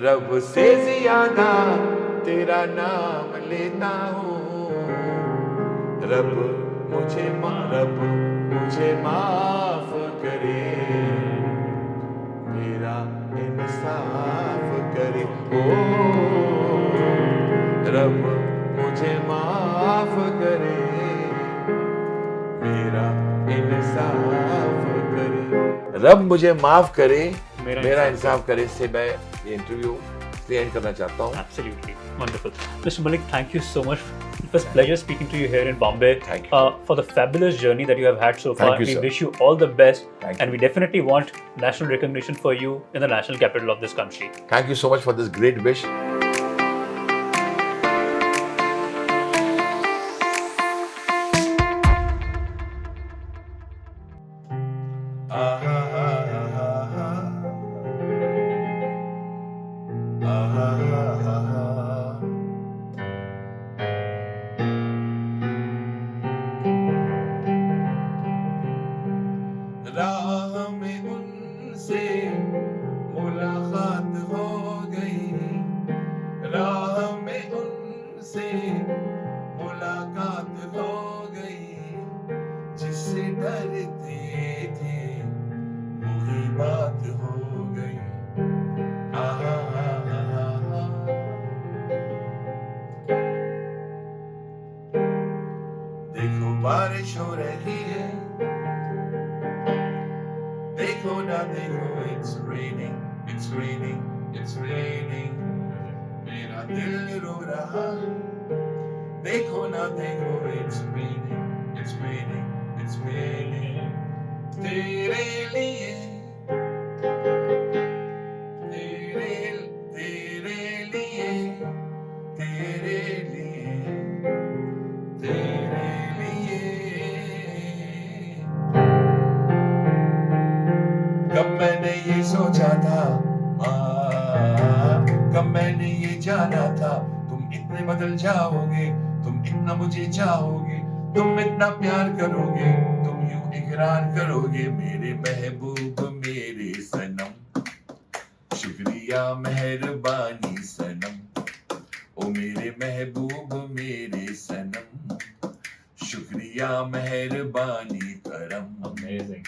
रब से ज्यादा तेरा नाम लेता हूँ, रब मुझे माफ करे, मेरा इंसाफ करे। ओ रब मुझे माफ करे, मेरा इंसाफ करे। रब मुझे माफ करे, मेरा इंसाफ करे से मैं ये इंटरव्यू एंड करना चाहता हूँ। Absolutely. Wonderful. Mr. Malik, thank you so much. It was a pleasure speaking to you here in Bombay. Thank you. For the fabulous journey that you have had so far. Thank you, We sir. wish you all the best. Thank and we definitely want national recognition for you in the national capital of this country. Thank you so much for this great wish. राह में उनसे मुलाकात हो गई, राह में उनसे मुलाकात हो गई, जिससे डरते थे वही बात हो गई। आहा देखो बारिश हो रही है, देखो ना देखो, it's raining, it's raining, it's raining, मेरा दिल रो रहा है, देखो ना देखो, it's raining, it's raining, it's raining, तेरे लिए, तेरे तेरे लिए, तेरे लिए, तेरे लिए। कब मैंने ये सोचा था, कब मैंने ये जाना था, तुम इतने बदल जाओगे, तुम इतना मुझे चाहोगे, तुम इतना प्यार करोगे, तुम यूं इकरार करोगे, मेरे महबूब मेरे सनम, शुक्रिया मेहरबानी सनम, ओ मेरे महबूब मेरे सनम, शुक्रिया मेहरबानी करम। Amazing.